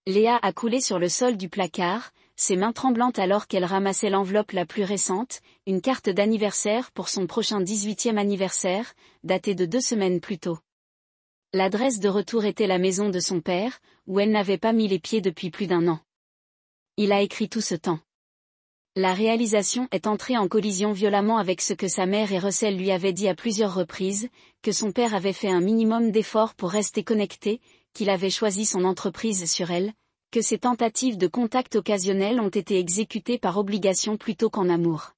Léa a coulé sur le sol du placard, ses mains tremblantes alors qu'elle ramassait l'enveloppe la plus récente, une carte d'anniversaire pour son prochain 18e anniversaire, datée de 2 semaines plus tôt. L'adresse de retour était la maison de son père, où elle n'avait pas mis les pieds depuis plus d'1 an. Il a écrit tout ce temps. La réalisation est entrée en collision violemment avec ce que sa mère et Russell lui avaient dit à plusieurs reprises, que son père avait fait un minimum d'efforts pour rester connecté, qu'il avait choisi son entreprise sur elle, que ses tentatives de contact occasionnel ont été exécutées par obligation plutôt qu'en amour.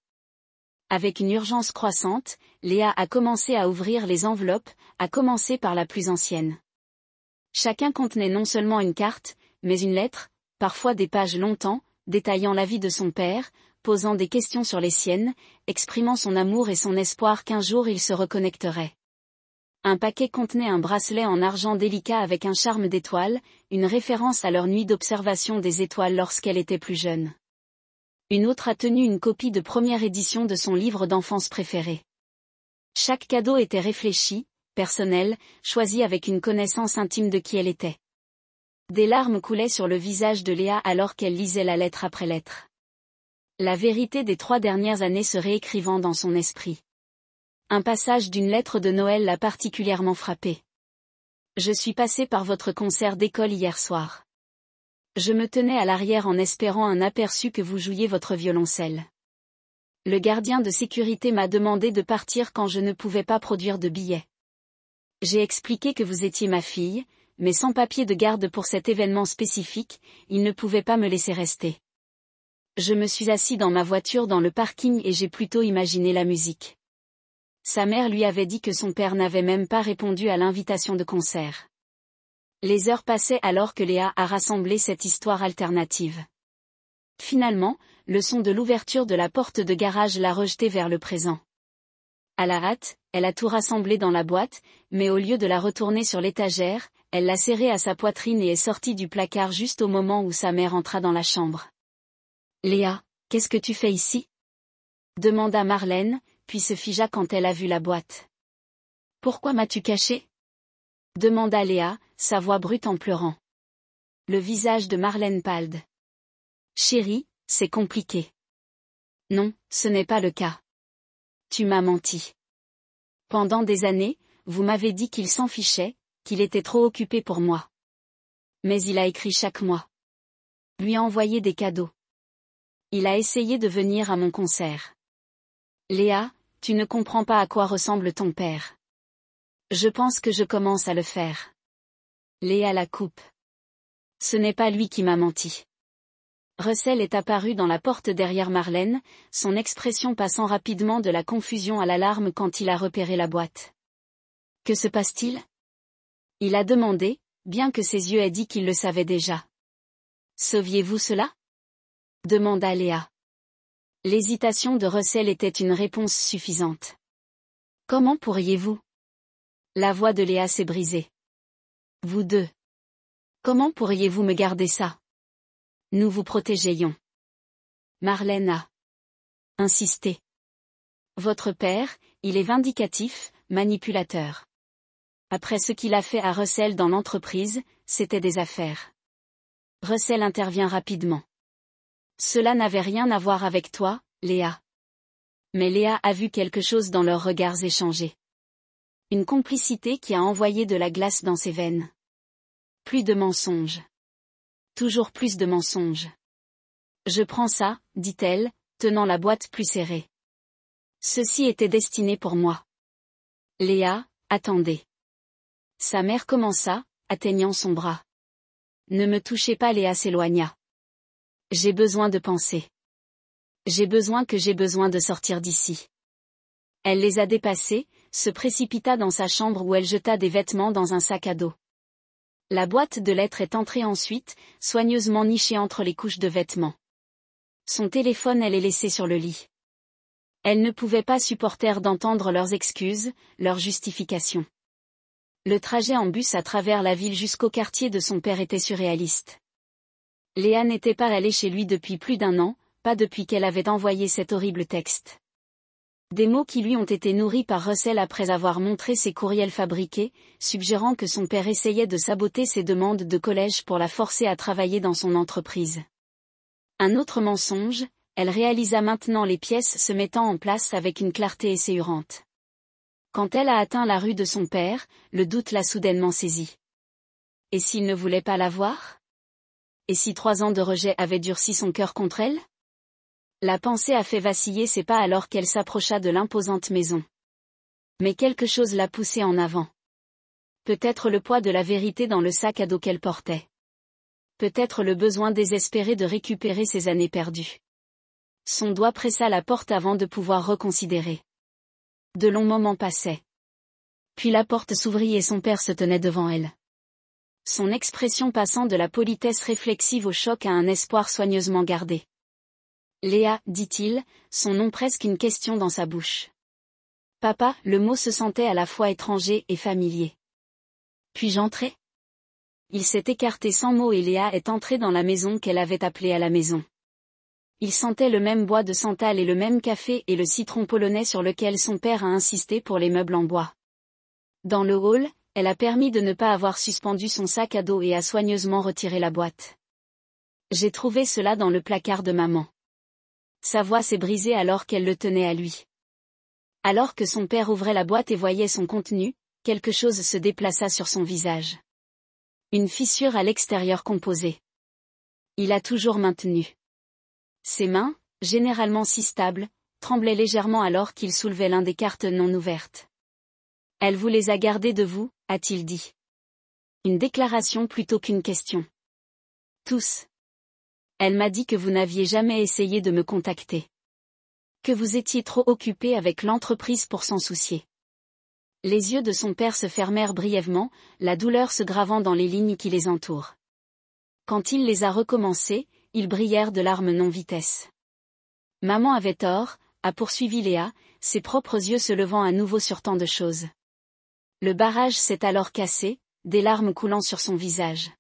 Avec une urgence croissante, Léa a commencé à ouvrir les enveloppes, à commencer par la plus ancienne. Chacun contenait non seulement une carte, mais une lettre, parfois des pages longtemps, détaillant la vie de son père, posant des questions sur les siennes, exprimant son amour et son espoir qu'un jour il se reconnecterait. Un paquet contenait un bracelet en argent délicat avec un charme d'étoiles, une référence à leur nuit d'observation des étoiles lorsqu'elle était plus jeune. Une autre a tenu une copie de première édition de son livre d'enfance préféré. Chaque cadeau était réfléchi, personnel, choisi avec une connaissance intime de qui elle était. Des larmes coulaient sur le visage de Léa alors qu'elle lisait la lettre après lettre. La vérité des 3 dernières années se réécrivant dans son esprit. Un passage d'une lettre de Noël l'a particulièrement frappée. Je suis passé par votre concert d'école hier soir. Je me tenais à l'arrière en espérant un aperçu que vous jouiez votre violoncelle. Le gardien de sécurité m'a demandé de partir quand je ne pouvais pas produire de billets. J'ai expliqué que vous étiez ma fille, mais sans papier de garde pour cet événement spécifique, il ne pouvait pas me laisser rester. Je me suis assis dans ma voiture dans le parking et j'ai plutôt imaginé la musique. Sa mère lui avait dit que son père n'avait même pas répondu à l'invitation de concert. Les heures passaient alors que Léa a rassemblé cette histoire alternative. Finalement, le son de l'ouverture de la porte de garage l'a rejetée vers le présent. À la hâte, elle a tout rassemblé dans la boîte, mais au lieu de la retourner sur l'étagère, elle l'a serrée à sa poitrine et est sortie du placard juste au moment où sa mère entra dans la chambre. « Léa, qu'est-ce que tu fais ici ?» demanda Marlène, puis se figea quand elle a vu la boîte. « Pourquoi m'as-tu caché ?» demanda Léa, sa voix brute en pleurant. Le visage de Marlène pâle. « Chérie, c'est compliqué. » « Non, ce n'est pas le cas. Tu m'as menti. Pendant des années, vous m'avez dit qu'il s'en fichait, qu'il était trop occupé pour moi. Mais il a écrit chaque mois. Lui a envoyé des cadeaux. Il a essayé de venir à mon concert. Léa, tu ne comprends pas à quoi ressemble ton père. Je pense que je commence à le faire. Léa la coupe. Ce n'est pas lui qui m'a menti. Russell est apparu dans la porte derrière Marlène, son expression passant rapidement de la confusion à l'alarme quand il a repéré la boîte. Que se passe-t-il ? Il a demandé, bien que ses yeux aient dit qu'il le savait déjà. Saviez-vous cela ? demanda Léa. L'hésitation de Russell était une réponse suffisante. Comment pourriez-vous ? La voix de Léa s'est brisée. Vous deux. Comment pourriez-vous me garder ça ? Nous vous protégerions. Marlène a insisté. Votre père, il est vindicatif, manipulateur. Après ce qu'il a fait à Russell dans l'entreprise, c'était des affaires. Russell intervient rapidement. Cela n'avait rien à voir avec toi, Léa. Mais Léa a vu quelque chose dans leurs regards échangés. Une complicité qui a envoyé de la glace dans ses veines. Plus de mensonges. Toujours plus de mensonges. Je prends ça, dit-elle, tenant la boîte plus serrée. Ceci était destiné pour moi. Léa, attendez. Sa mère commença, atteignant son bras. Ne me touchez pas, Léa s'éloigna. J'ai besoin de penser. J'ai besoin de sortir d'ici. Elle les a dépassés, se précipita dans sa chambre où elle jeta des vêtements dans un sac à dos. La boîte de lettres est entrée ensuite, soigneusement nichée entre les couches de vêtements. Son téléphone elle est laissé sur le lit. Elle ne pouvait pas supporter d'entendre leurs excuses, leurs justifications. Le trajet en bus à travers la ville jusqu'au quartier de son père était surréaliste. Léa n'était pas allée chez lui depuis plus d'1 an, pas depuis qu'elle avait envoyé cet horrible texte. Des mots qui lui ont été nourris par Russell après avoir montré ses courriels fabriqués, suggérant que son père essayait de saboter ses demandes de collège pour la forcer à travailler dans son entreprise. Un autre mensonge, elle réalisa maintenant les pièces se mettant en place avec une clarté essayante. Quand elle a atteint la rue de son père, le doute l'a soudainement saisie. Et s'il ne voulait pas la voir ? Et si 3 ans de rejet avaient durci son cœur contre elle ? La pensée a fait vaciller ses pas alors qu'elle s'approcha de l'imposante maison. Mais quelque chose l'a poussée en avant. Peut-être le poids de la vérité dans le sac à dos qu'elle portait. Peut-être le besoin désespéré de récupérer ses années perdues. Son doigt pressa la porte avant de pouvoir reconsidérer. De longs moments passaient. Puis la porte s'ouvrit et son père se tenait devant elle. Son expression passant de la politesse réflexive au choc à un espoir soigneusement gardé. Léa, dit-il, son nom presque une question dans sa bouche. Papa, le mot se sentait à la fois étranger et familier. Puis-je entrer ? Il s'est écarté sans mot et Léa est entrée dans la maison qu'elle avait appelée à la maison. Il sentait le même bois de santal et le même café et le citron polonais sur lequel son père a insisté pour les meubles en bois. Dans le hall, elle a permis de ne pas avoir suspendu son sac à dos et a soigneusement retiré la boîte. J'ai trouvé cela dans le placard de maman. Sa voix s'est brisée alors qu'elle le tenait à lui. Alors que son père ouvrait la boîte et voyait son contenu, quelque chose se déplaça sur son visage. Une fissure à l'extérieur composée. Il a toujours maintenu. Ses mains, généralement si stables, tremblaient légèrement alors qu'il soulevait l'un des cartes non ouvertes. Elle vous les a gardées de vous, a-t-il dit. Une déclaration plutôt qu'une question. Tous. Elle m'a dit que vous n'aviez jamais essayé de me contacter. Que vous étiez trop occupé avec l'entreprise pour s'en soucier. Les yeux de son père se fermèrent brièvement, la douleur se gravant dans les lignes qui les entourent. Quand il les a recommencées, ils brillèrent de larmes non-vitesse. Maman avait tort, a poursuivi Léa, ses propres yeux se levant à nouveau sur tant de choses. Le barrage s'est alors cassé, des larmes coulant sur son visage.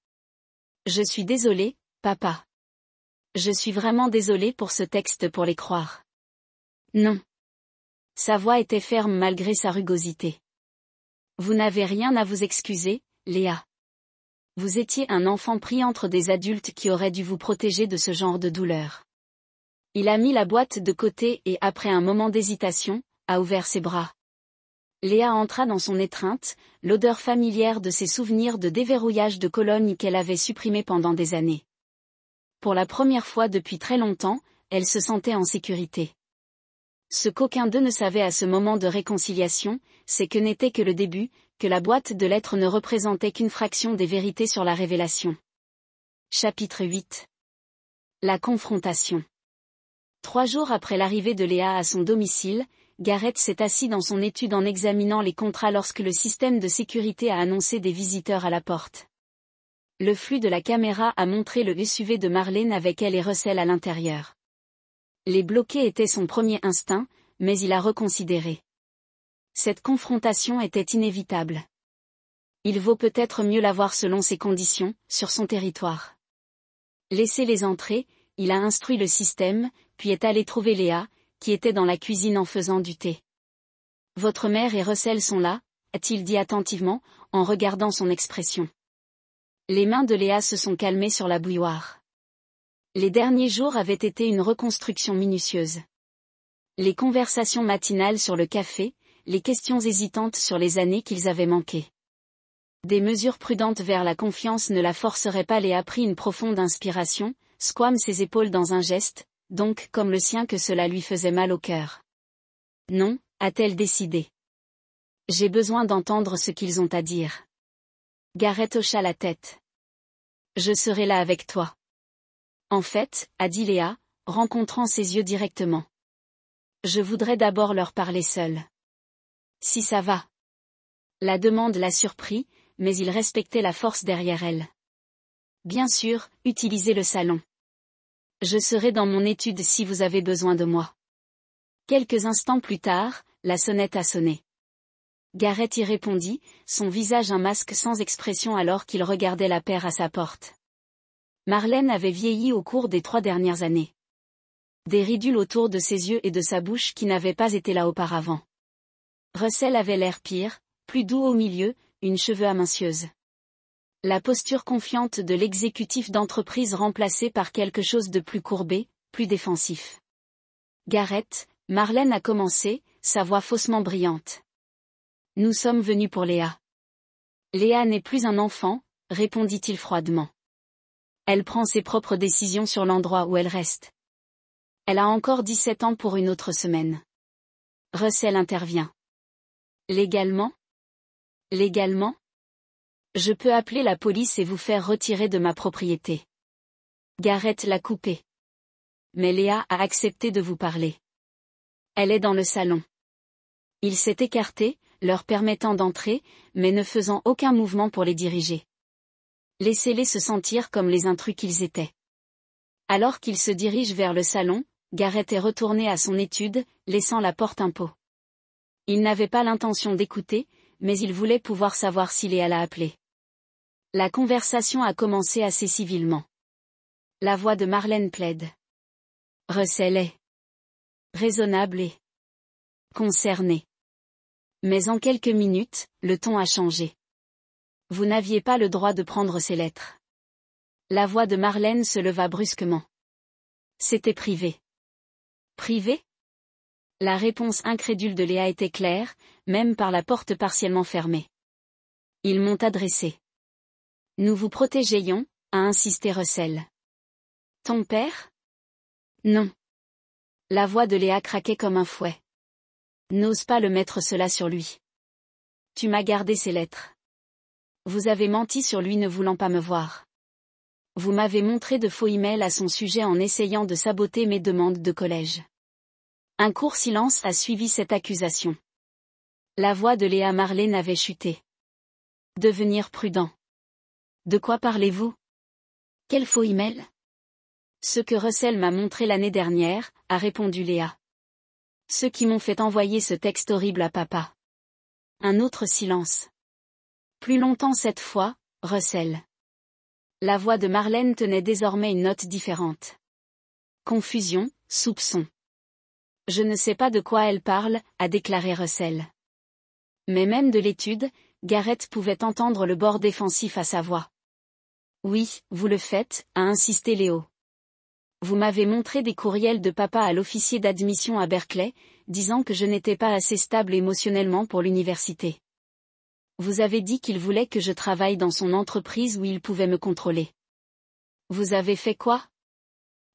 Je suis désolée, papa. Je suis vraiment désolée pour ce texte pour les croire. Non. Sa voix était ferme malgré sa rugosité. Vous n'avez rien à vous excuser, Léa. Vous étiez un enfant pris entre des adultes qui auraient dû vous protéger de ce genre de douleur. Il a mis la boîte de côté et après un moment d'hésitation, a ouvert ses bras. Léa entra dans son étreinte, l'odeur familière de ses souvenirs de déverrouillage de colonne qu'elle avait supprimés pendant des années. Pour la première fois depuis très longtemps, elle se sentait en sécurité. Ce qu'aucun d'eux ne savait à ce moment de réconciliation, c'est que n'était que le début, que la boîte de lettres ne représentait qu'une fraction des vérités sur la révélation. Chapitre 8. La confrontation. 3 jours après l'arrivée de Léa à son domicile, Gareth s'est assis dans son étude en examinant les contrats lorsque le système de sécurité a annoncé des visiteurs à la porte. Le flux de la caméra a montré le SUV de Marlène avec elle et Russell à l'intérieur. Les bloquer était son premier instinct, mais il a reconsidéré. Cette confrontation était inévitable. Il vaut peut-être mieux la voir selon ses conditions, sur son territoire. Laissez-les entrer, il a instruit le système, puis est allé trouver Léa, qui était dans la cuisine en faisant du thé. Votre mère et Russell sont là, a-t-il dit attentivement, en regardant son expression. Les mains de Léa se sont calmées sur la bouilloire. Les derniers jours avaient été une reconstruction minutieuse. Les conversations matinales sur le café, les questions hésitantes sur les années qu'ils avaient manquées. Des mesures prudentes vers la confiance ne la forceraient pas. Léa prit une profonde inspiration, squame ses épaules dans un geste, donc comme le sien que cela lui faisait mal au cœur. Non, a-t-elle décidé. J'ai besoin d'entendre ce qu'ils ont à dire. Gareth hocha la tête. Je serai là avec toi. En fait, a dit Léa, rencontrant ses yeux directement. Je voudrais d'abord leur parler seule. Si ça va. La demande l'a surpris, mais il respectait la force derrière elle. Bien sûr, utilisez le salon. Je serai dans mon étude si vous avez besoin de moi. Quelques instants plus tard, la sonnette a sonné. Gareth y répondit, son visage un masque sans expression alors qu'il regardait la paire à sa porte. Marlène avait vieilli au cours des 3 dernières années. Des ridules autour de ses yeux et de sa bouche qui n'avaient pas été là auparavant. Russell avait l'air pire, plus doux au milieu, une cheveux amincieuse. La posture confiante de l'exécutif d'entreprise remplacée par quelque chose de plus courbé, plus défensif. Gareth, Marlène a commencé, sa voix faussement brillante. Nous sommes venus pour Léa. Léa n'est plus un enfant, répondit-il froidement. Elle prend ses propres décisions sur l'endroit où elle reste. Elle a encore 17 ans pour une autre semaine. Russell intervient. Légalement? Légalement? Je peux appeler la police et vous faire retirer de ma propriété. Garrett l'a coupé. Mais Léa a accepté de vous parler. Elle est dans le salon. Il s'est écarté, leur permettant d'entrer, mais ne faisant aucun mouvement pour les diriger. Laissez-les se sentir comme les intrus qu'ils étaient. Alors qu'il se dirige vers le salon, Garrett est retourné à son étude, laissant la porte un pot. Il n'avait pas l'intention d'écouter, mais il voulait pouvoir savoir si Léa l'a appelé. La conversation a commencé assez civilement. La voix de Marlène plaide. Russell est raisonnable et concerné. Mais en quelques minutes, le ton a changé. Vous n'aviez pas le droit de prendre ces lettres. La voix de Marlène se leva brusquement. C'était privé. Privé? La réponse incrédule de Léa était claire, même par la porte partiellement fermée. Ils m'ont adressé. Nous vous protégions, a insisté Russell. Ton père? Non. La voix de Léa craquait comme un fouet. N'ose pas le mettre cela sur lui. Tu m'as gardé ces lettres. Vous avez menti sur lui ne voulant pas me voir. Vous m'avez montré de faux emails à son sujet en essayant de saboter mes demandes de collège. Un court silence a suivi cette accusation. La voix de Léa Marlène avait chuté. Devenir prudent. De quoi parlez-vous? Quel faux email? Ce que Russell m'a montré l'année dernière, a répondu Léa. Ceux qui m'ont fait envoyer ce texte horrible à papa. Un autre silence. Plus longtemps cette fois, Russell. La voix de Marlène tenait désormais une note différente. Confusion, soupçon. Je ne sais pas de quoi elle parle, a déclaré Russell. Mais même de l'étude, Garrett pouvait entendre le bord défensif à sa voix. Oui, vous le faites, a insisté Léo. Vous m'avez montré des courriels de papa à l'officier d'admission à Berkeley, disant que je n'étais pas assez stable émotionnellement pour l'université. Vous avez dit qu'il voulait que je travaille dans son entreprise où il pouvait me contrôler. Vous avez fait quoi?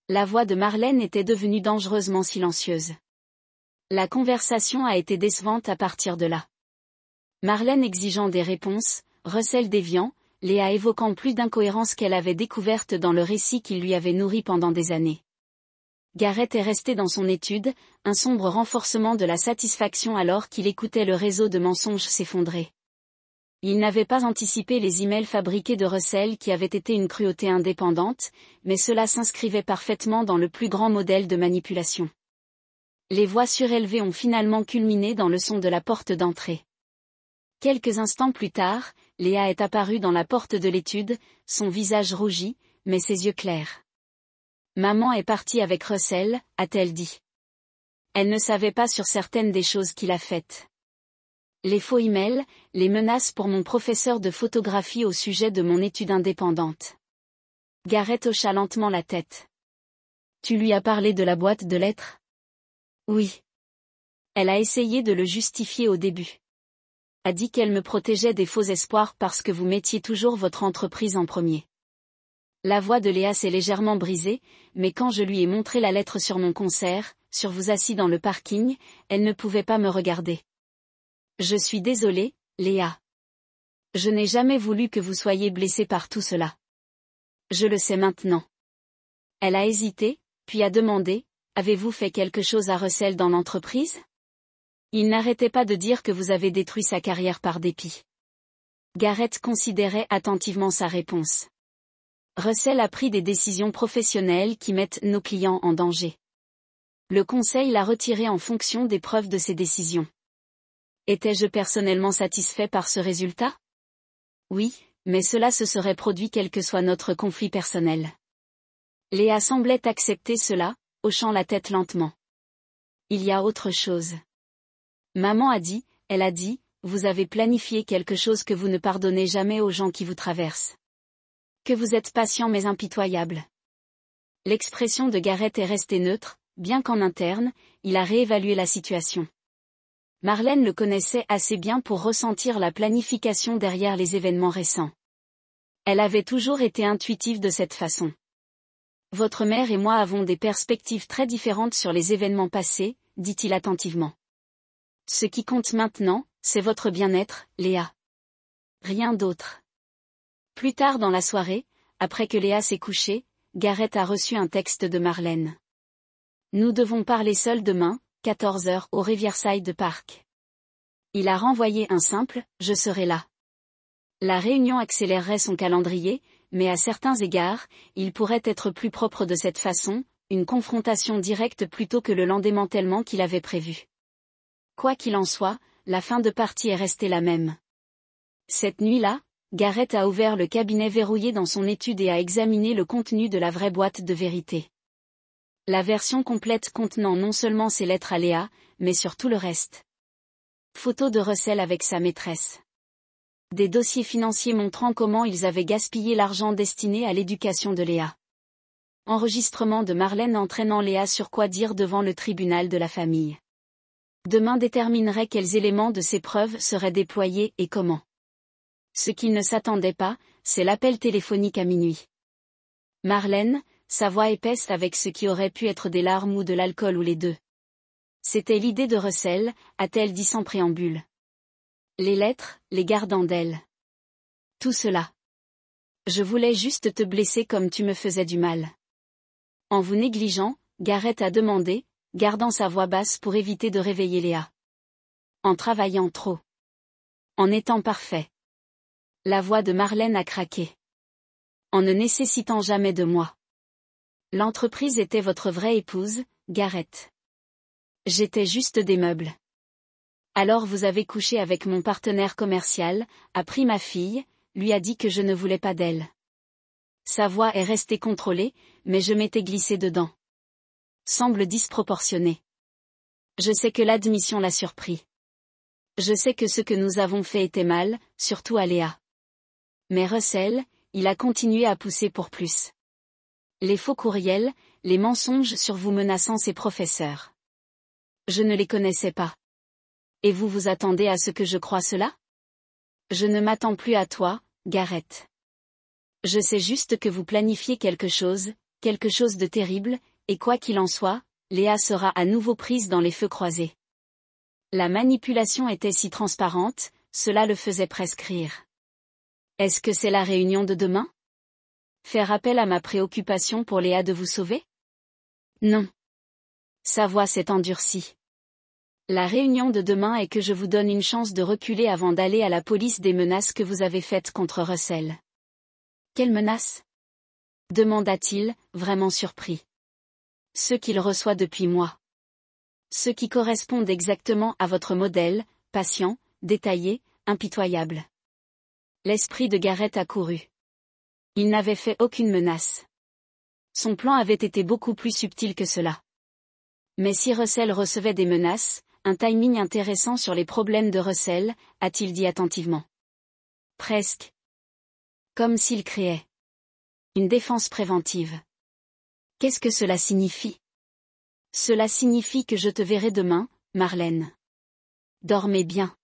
La voix de Marlène était devenue dangereusement silencieuse. La conversation a été décevante à partir de là. Marlène exigeant des réponses, Russell déviant, Léa évoquant plus d'incohérences qu'elle avait découvertes dans le récit qu'il lui avait nourri pendant des années. Garrett est resté dans son étude, un sombre renforcement de la satisfaction alors qu'il écoutait le réseau de mensonges s'effondrer. Il n'avait pas anticipé les emails fabriqués de Russell qui avaient été une cruauté indépendante, mais cela s'inscrivait parfaitement dans le plus grand modèle de manipulation. Les voix surélevées ont finalement culminé dans le son de la porte d'entrée. Quelques instants plus tard, Léa est apparue dans la porte de l'étude, son visage rougi, mais ses yeux clairs. Maman est partie avec Russell, a-t-elle dit. Elle ne savait pas sur certaines des choses qu'il a faites. Les faux emails, les menaces pour mon professeur de photographie au sujet de mon étude indépendante. Garrett hocha lentement la tête. Tu lui as parlé de la boîte de lettres? Oui. Elle a essayé de le justifier au début. A dit qu'elle me protégeait des faux espoirs parce que vous mettiez toujours votre entreprise en premier. La voix de Léa s'est légèrement brisée, mais quand je lui ai montré la lettre sur mon concert, sur vous assis dans le parking, elle ne pouvait pas me regarder. Je suis désolée, Léa. Je n'ai jamais voulu que vous soyez blessée par tout cela. Je le sais maintenant. Elle a hésité, puis a demandé, avez-vous fait quelque chose à Russell dans l'entreprise? Il n'arrêtait pas de dire que vous avez détruit sa carrière par dépit. Garrett considérait attentivement sa réponse. Russell a pris des décisions professionnelles qui mettent nos clients en danger. Le conseil l'a retiré en fonction des preuves de ses décisions. Étais-je personnellement satisfait par ce résultat? Oui, mais cela se serait produit quel que soit notre conflit personnel. Léa semblait accepter cela, hochant la tête lentement. Il y a autre chose. Maman a dit, elle a dit, vous avez planifié quelque chose que vous ne pardonnez jamais aux gens qui vous traversent. Que vous êtes patient mais impitoyable. L'expression de Garrett est restée neutre, bien qu'en interne, il a réévalué la situation. Marlène le connaissait assez bien pour ressentir la planification derrière les événements récents. Elle avait toujours été intuitive de cette façon. Votre mère et moi avons des perspectives très différentes sur les événements passés, dit-il attentivement. Ce qui compte maintenant, c'est votre bien-être, Léa. Rien d'autre. Plus tard dans la soirée, après que Léa s'est couchée, Gareth a reçu un texte de Marlène. Nous devons parler seuls demain, 14h au Riverside Park. Il a renvoyé un simple « Je serai là ». La réunion accélérerait son calendrier, mais à certains égards, il pourrait être plus propre de cette façon, une confrontation directe plutôt que le l'endémantèlement qu'il avait prévu. Quoi qu'il en soit, la fin de partie est restée la même. Cette nuit-là, Gareth a ouvert le cabinet verrouillé dans son étude et a examiné le contenu de la vraie boîte de vérité. La version complète contenant non seulement ses lettres à Léa, mais surtout le reste. Photos de Russell avec sa maîtresse. Des dossiers financiers montrant comment ils avaient gaspillé l'argent destiné à l'éducation de Léa. Enregistrement de Marlène entraînant Léa sur quoi dire devant le tribunal de la famille. Demain déterminerait quels éléments de ces preuves seraient déployés et comment. Ce qu'il ne s'attendait pas, c'est l'appel téléphonique à minuit. Marlène, sa voix épaisse avec ce qui aurait pu être des larmes ou de l'alcool ou les deux. C'était l'idée de Russell, a-t-elle dit sans préambule. Les lettres, les gardant d'elle. Tout cela. Je voulais juste te blesser comme tu me faisais du mal. En vous négligeant, Gareth a demandé, gardant sa voix basse pour éviter de réveiller Léa. En travaillant trop. En étant parfait. La voix de Marlène a craqué. En ne nécessitant jamais de moi. L'entreprise était votre vraie épouse, Gareth. J'étais juste des meubles. Alors vous avez couché avec mon partenaire commercial, a pris ma fille, lui a dit que je ne voulais pas d'elle. Sa voix est restée contrôlée, mais je m'étais glissée dedans. Semble disproportionné. Je sais que l'admission l'a surpris. Je sais que ce que nous avons fait était mal, surtout à Léa. Mais Russell, il a continué à pousser pour plus. Les faux courriels, les mensonges sur vous menaçant ses professeurs. Je ne les connaissais pas. Et vous vous attendez à ce que je croie cela? Je ne m'attends plus à toi, Gareth. Je sais juste que vous planifiez quelque chose de terrible, et quoi qu'il en soit, Léa sera à nouveau prise dans les feux croisés. La manipulation était si transparente, cela le faisait presque rire. Est-ce que c'est la réunion de demain? Faire appel à ma préoccupation pour Léa de vous sauver? Non. Sa voix s'est endurcie. La réunion de demain est que je vous donne une chance de reculer avant d'aller à la police des menaces que vous avez faites contre Russell. Quelles menaces? Demanda-t-il, vraiment surpris. Ceux qu'il reçoit depuis moi. Ceux qui correspondent exactement à votre modèle, patient, détaillé, impitoyable. L'esprit de Gareth a couru. Il n'avait fait aucune menace. Son plan avait été beaucoup plus subtil que cela. Mais si Russell recevait des menaces, un timing intéressant sur les problèmes de Russell, a-t-il dit attentivement. Presque. Comme s'il créait. Une défense préventive. Qu'est-ce que cela signifie? Cela signifie que je te verrai demain, Marlène. Dormez bien.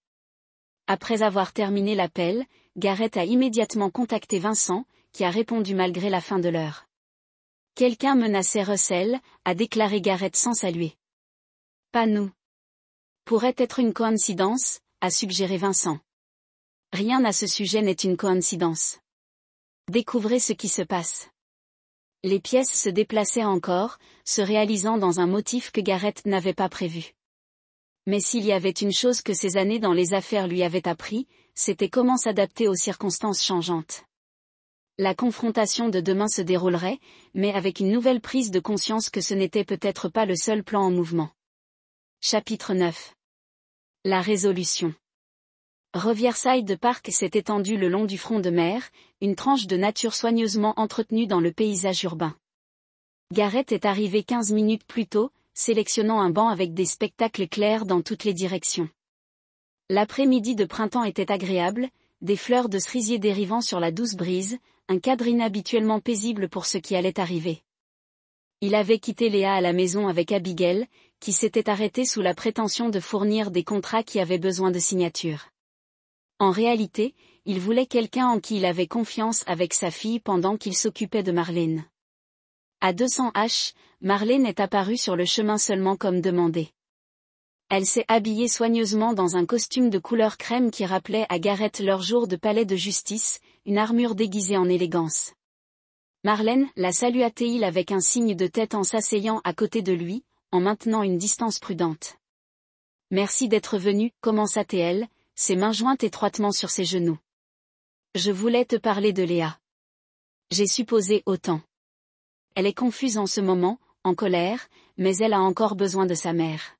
Après avoir terminé l'appel, Gareth a immédiatement contacté Vincent, qui a répondu malgré la fin de l'heure. Quelqu'un menaçait Russell, a déclaré Gareth sans saluer. Pas nous. Pourrait être une coïncidence, a suggéré Vincent. Rien à ce sujet n'est une coïncidence. Découvrez ce qui se passe. Les pièces se déplaçaient encore, se réalisant dans un motif que Gareth n'avait pas prévu. Mais s'il y avait une chose que ces années dans les affaires lui avaient appris, c'était comment s'adapter aux circonstances changeantes. La confrontation de demain se déroulerait, mais avec une nouvelle prise de conscience que ce n'était peut-être pas le seul plan en mouvement. Chapitre 9. La résolution. Riverside Park s'est étendu le long du front de mer, une tranche de nature soigneusement entretenue dans le paysage urbain. Gareth est arrivé 15 minutes plus tôt, sélectionnant un banc avec des spectacles clairs dans toutes les directions. L'après-midi de printemps était agréable, des fleurs de cerisier dérivant sur la douce brise, un cadre inhabituellement paisible pour ce qui allait arriver. Il avait quitté Léa à la maison avec Abigail, qui s'était arrêtée sous la prétention de fournir des contrats qui avaient besoin de signature. En réalité, il voulait quelqu'un en qui il avait confiance avec sa fille pendant qu'il s'occupait de Marlène. À 200 H, Marlène est apparue sur le chemin seulement comme demandé. Elle s'est habillée soigneusement dans un costume de couleur crème qui rappelait à Gareth leur jour de palais de justice, une armure déguisée en élégance. Marlène la salua-t-il avec un signe de tête en s'asseyant à côté de lui, en maintenant une distance prudente. Merci d'être venu, commença-t-elle, ses mains jointes étroitement sur ses genoux. Je voulais te parler de Léa. J'ai supposé autant. Elle est confuse en ce moment, en colère, mais elle a encore besoin de sa mère.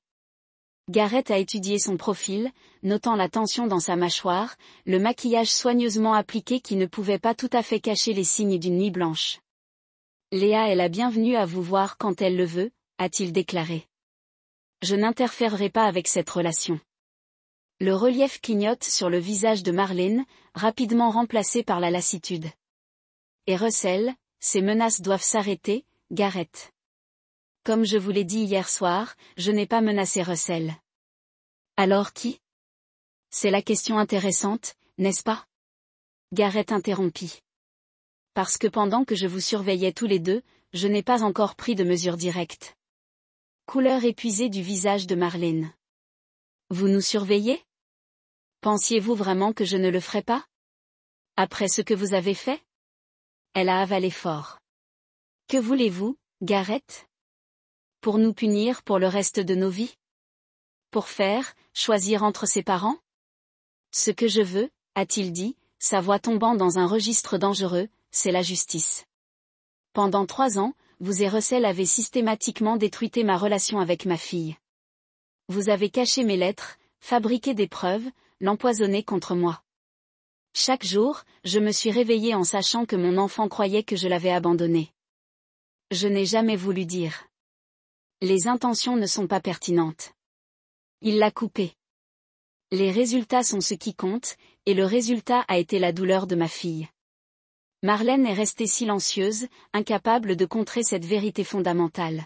Gareth a étudié son profil, notant la tension dans sa mâchoire, le maquillage soigneusement appliqué qui ne pouvait pas tout à fait cacher les signes d'une nuit blanche. Léa est la bienvenue à vous voir quand elle le veut, a-t-il déclaré. Je n'interférerai pas avec cette relation. Le relief clignote sur le visage de Marlène, rapidement remplacé par la lassitude. Et Russell, ces menaces doivent s'arrêter, Gareth. Comme je vous l'ai dit hier soir, je n'ai pas menacé Russell. Alors qui? C'est la question intéressante, n'est-ce pas? Gareth interrompit. Parce que pendant que je vous surveillais tous les deux, je n'ai pas encore pris de mesures directes. Couleur épuisée du visage de Marlène. Vous nous surveillez? Pensiez-vous vraiment que je ne le ferais pas? Après ce que vous avez fait? Elle a avalé fort. Que voulez-vous, Gareth? Pour nous punir pour le reste de nos vies? Pour choisir entre ses parents? Ce que je veux, a-t-il dit, sa voix tombant dans un registre dangereux, c'est la justice. Pendant 3 ans, vous et Russell avez systématiquement détruité ma relation avec ma fille. Vous avez caché mes lettres, fabriqué des preuves, l'empoisonné contre moi. Chaque jour, je me suis réveillée en sachant que mon enfant croyait que je l'avais abandonné. Je n'ai jamais voulu dire. Les intentions ne sont pas pertinentes. Il l'a coupé. Les résultats sont ce qui compte, et le résultat a été la douleur de ma fille. Marlène est restée silencieuse, incapable de contrer cette vérité fondamentale.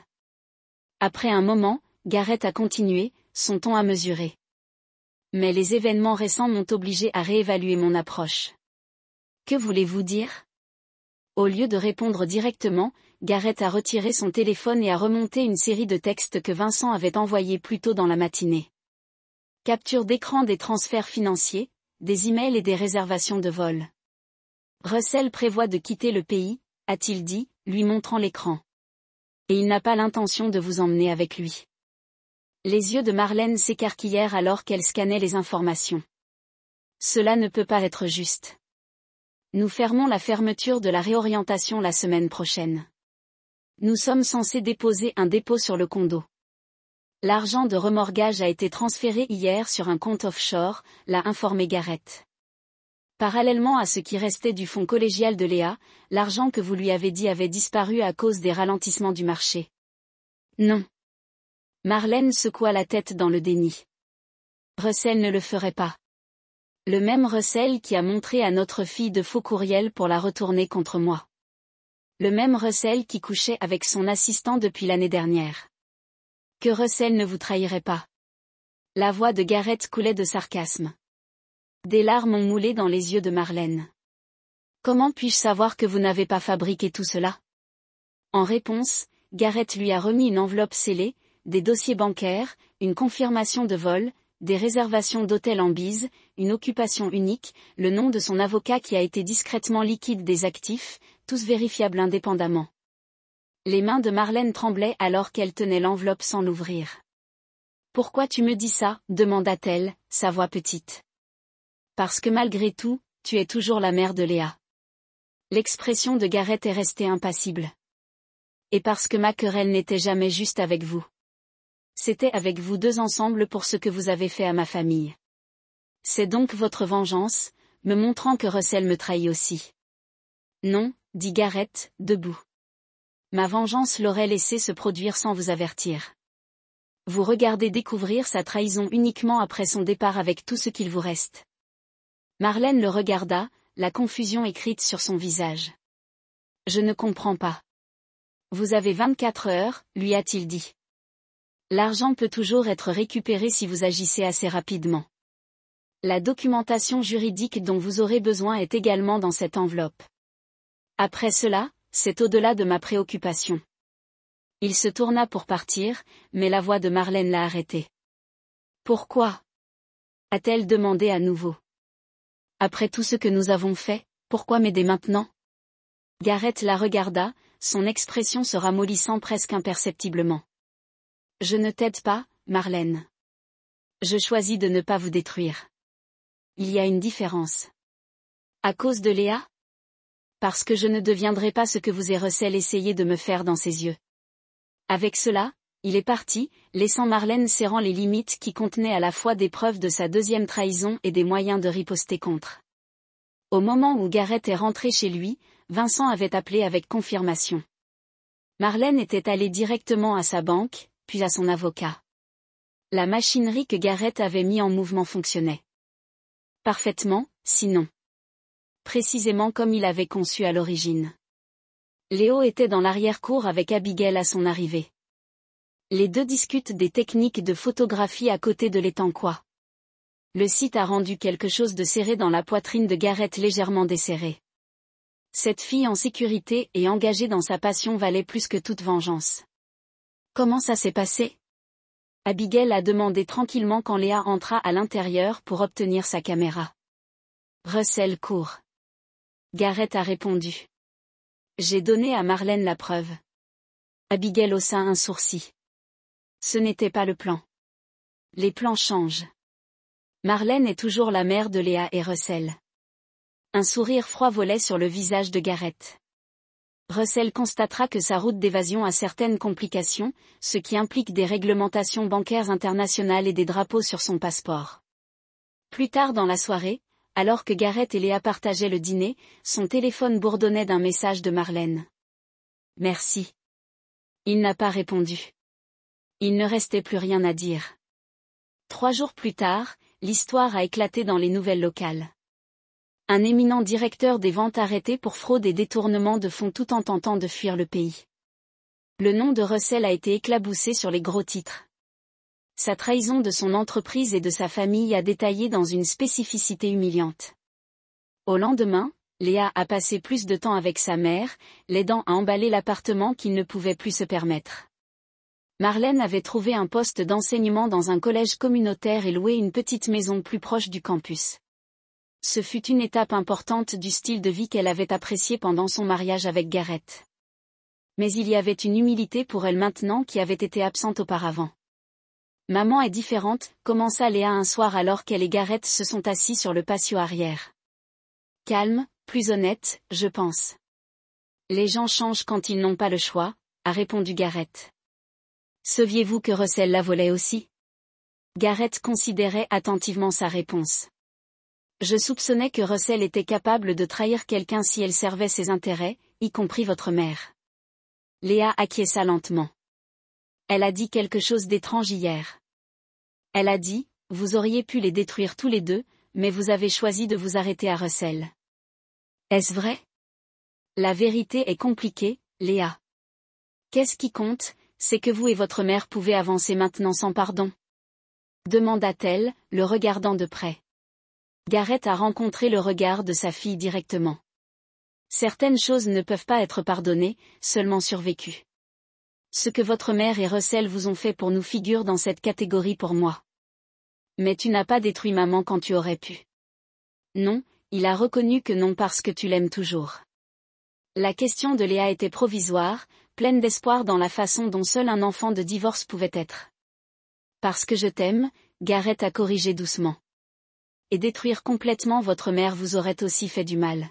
Après un moment, Gareth a continué, son ton à mesurer. Mais les événements récents m'ont obligé à réévaluer mon approche. Que voulez-vous dire? Au lieu de répondre directement, Gareth a retiré son téléphone et a remonté une série de textes que Vincent avait envoyés plus tôt dans la matinée. Capture d'écran des transferts financiers, des emails et des réservations de vol. Russell prévoit de quitter le pays, a-t-il dit, lui montrant l'écran. Et il n'a pas l'intention de vous emmener avec lui. Les yeux de Marlène s'écarquillèrent alors qu'elle scannait les informations. Cela ne peut pas être juste. Nous fermons la fermeture de la réorientation la semaine prochaine. Nous sommes censés déposer un dépôt sur le condo. L'argent de remorquage a été transféré hier sur un compte offshore, l'a informé Gareth. Parallèlement à ce qui restait du fonds collégial de Léa, l'argent que vous lui avez dit avait disparu à cause des ralentissements du marché. Non. Marlène secoua la tête dans le déni. Russell ne le ferait pas. Le même Russell qui a montré à notre fille de faux courriels pour la retourner contre moi. Le même Russell qui couchait avec son assistant depuis l'année dernière. Que Russell ne vous trahirait pas. La voix de Gareth coulait de sarcasme. Des larmes ont moulé dans les yeux de Marlène. Comment puis-je savoir que vous n'avez pas fabriqué tout cela? En réponse, Gareth lui a remis une enveloppe scellée, des dossiers bancaires, une confirmation de vol, des réservations d'hôtel en bise, une occupation unique, le nom de son avocat qui a été discrètement liquide des actifs, tous vérifiables indépendamment. Les mains de Marlène tremblaient alors qu'elle tenait l'enveloppe sans l'ouvrir. « Pourquoi tu me dis ça ?» demanda-t-elle, sa voix petite. « Parce que malgré tout, tu es toujours la mère de Léa. » L'expression de Gareth est restée impassible. « Et parce que ma querelle n'était jamais juste avec vous. C'était avec vous deux ensemble pour ce que vous avez fait à ma famille. C'est donc votre vengeance, me montrant que Russell me trahit aussi. » Non, dit Gareth, debout. Ma vengeance l'aurait laissé se produire sans vous avertir. Vous regardez découvrir sa trahison uniquement après son départ avec tout ce qu'il vous reste. Marlène le regarda, la confusion écrite sur son visage. Je ne comprends pas. Vous avez 24 heures, lui a-t-il dit. L'argent peut toujours être récupéré si vous agissez assez rapidement. La documentation juridique dont vous aurez besoin est également dans cette enveloppe. Après cela, c'est au-delà de ma préoccupation. Il se tourna pour partir, mais la voix de Marlène l'a arrêté. Pourquoi? A-t-elle demandé à nouveau. Après tout ce que nous avons fait, pourquoi m'aider maintenant? Gareth la regarda, son expression se ramollissant presque imperceptiblement. Je ne t'aide pas, Marlène. Je choisis de ne pas vous détruire. Il y a une différence. À cause de Léa? Parce que je ne deviendrai pas ce que vous et Russell essayez de me faire dans ses yeux. Avec cela, il est parti, laissant Marlène serrant les limites qui contenaient à la fois des preuves de sa deuxième trahison et des moyens de riposter contre. Au moment où Gareth est rentré chez lui, Vincent avait appelé avec confirmation. Marlène était allée directement à sa banque, puis à son avocat. La machinerie que Gareth avait mis en mouvement fonctionnait parfaitement, sinon précisément comme il avait conçu à l'origine. Léo était dans l'arrière-cour avec Abigail à son arrivée. Les deux discutent des techniques de photographie à côté de l'étang quoi. Le site a rendu quelque chose de serré dans la poitrine de Gareth légèrement desserré. Cette fille en sécurité et engagée dans sa passion valait plus que toute vengeance. Comment ça s'est passé? Abigail a demandé tranquillement quand Léa entra à l'intérieur pour obtenir sa caméra. Russell court. Gareth a répondu. J'ai donné à Marlène la preuve. Abigail haussa un sourcil. Ce n'était pas le plan. Les plans changent. Marlène est toujours la mère de Léa et Russell. Un sourire froid volait sur le visage de Gareth. Russell constatera que sa route d'évasion a certaines complications, ce qui implique des réglementations bancaires internationales et des drapeaux sur son passeport. Plus tard dans la soirée, alors que Gareth et Léa partageaient le dîner, son téléphone bourdonnait d'un message de Marlène. Merci. Il n'a pas répondu. Il ne restait plus rien à dire. 3 jours plus tard, l'histoire a éclaté dans les nouvelles locales. Un éminent directeur des ventes arrêté pour fraude et détournement de fonds tout en tentant de fuir le pays. Le nom de Russell a été éclaboussé sur les gros titres. Sa trahison de son entreprise et de sa famille a détaillé dans une spécificité humiliante. Au lendemain, Léa a passé plus de temps avec sa mère, l'aidant à emballer l'appartement qu'il ne pouvait plus se permettre. Marlène avait trouvé un poste d'enseignement dans un collège communautaire et loué une petite maison plus proche du campus. Ce fut une étape importante du style de vie qu'elle avait apprécié pendant son mariage avec Gareth. Mais il y avait une humilité pour elle maintenant qui avait été absente auparavant. Maman est différente, commença Léa un soir alors qu'elle et Gareth se sont assis sur le patio arrière. Calme, plus honnête, je pense. Les gens changent quand ils n'ont pas le choix, a répondu Gareth. Saviez-vous que Russell la volait aussi? Gareth considérait attentivement sa réponse. Je soupçonnais que Russell était capable de trahir quelqu'un si elle servait ses intérêts, y compris votre mère. Léa acquiesça lentement. Elle a dit quelque chose d'étrange hier. Elle a dit, vous auriez pu les détruire tous les deux, mais vous avez choisi de vous arrêter à Russell. Est-ce vrai? La vérité est compliquée, Léa. Qu'est-ce qui compte, c'est que vous et votre mère pouvez avancer maintenant sans pardon? Demanda-t-elle, le regardant de près. Gareth a rencontré le regard de sa fille directement. Certaines choses ne peuvent pas être pardonnées, seulement survécues. Ce que votre mère et Russell vous ont fait pour nous figure dans cette catégorie pour moi. Mais tu n'as pas détruit maman quand tu aurais pu. Non, il a reconnu que non parce que tu l'aimes toujours. La question de Léa était provisoire, pleine d'espoir dans la façon dont seul un enfant de divorce pouvait être. Parce que je t'aime, Gareth a corrigé doucement. Et détruire complètement votre mère vous aurait aussi fait du mal.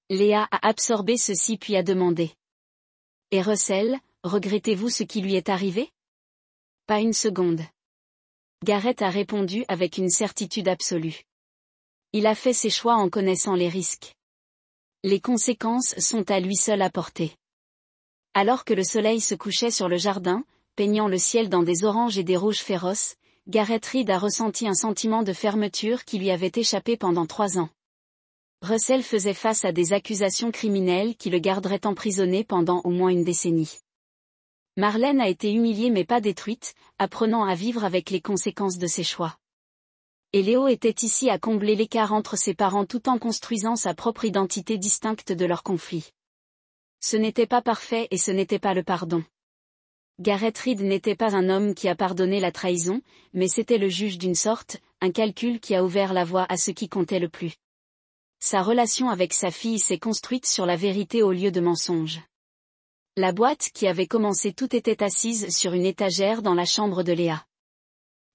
Léa a absorbé ceci puis a demandé. Et Russell, regrettez-vous ce qui lui est arrivé? Pas une seconde. Gareth a répondu avec une certitude absolue. Il a fait ses choix en connaissant les risques. Les conséquences sont à lui seul à porter. Alors que le soleil se couchait sur le jardin, peignant le ciel dans des oranges et des rouges féroces, Gareth Reed a ressenti un sentiment de fermeture qui lui avait échappé pendant 3 ans. Russell faisait face à des accusations criminelles qui le garderaient emprisonné pendant au moins une décennie. Marlène a été humiliée mais pas détruite, apprenant à vivre avec les conséquences de ses choix. Et Léo était ici à combler l'écart entre ses parents tout en construisant sa propre identité distincte de leur conflit. Ce n'était pas parfait et ce n'était pas le pardon. Gareth Reed n'était pas un homme qui a pardonné la trahison, mais c'était le juge d'une sorte, un calcul qui a ouvert la voie à ce qui comptait le plus. Sa relation avec sa fille s'est construite sur la vérité au lieu de mensonges. La boîte qui avait commencé tout était assise sur une étagère dans la chambre de Léa.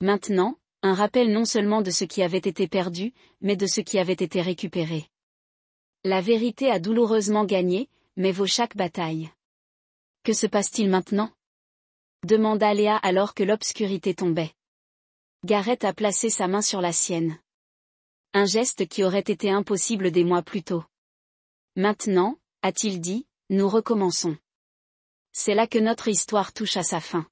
Maintenant, un rappel non seulement de ce qui avait été perdu, mais de ce qui avait été récupéré. La vérité a douloureusement gagné, mais vaut chaque bataille. Que se passe-t-il maintenant? Demanda Léa alors que l'obscurité tombait. Gareth a placé sa main sur la sienne. Un geste qui aurait été impossible des mois plus tôt. Maintenant, a-t-il dit, nous recommençons. C'est là que notre histoire touche à sa fin.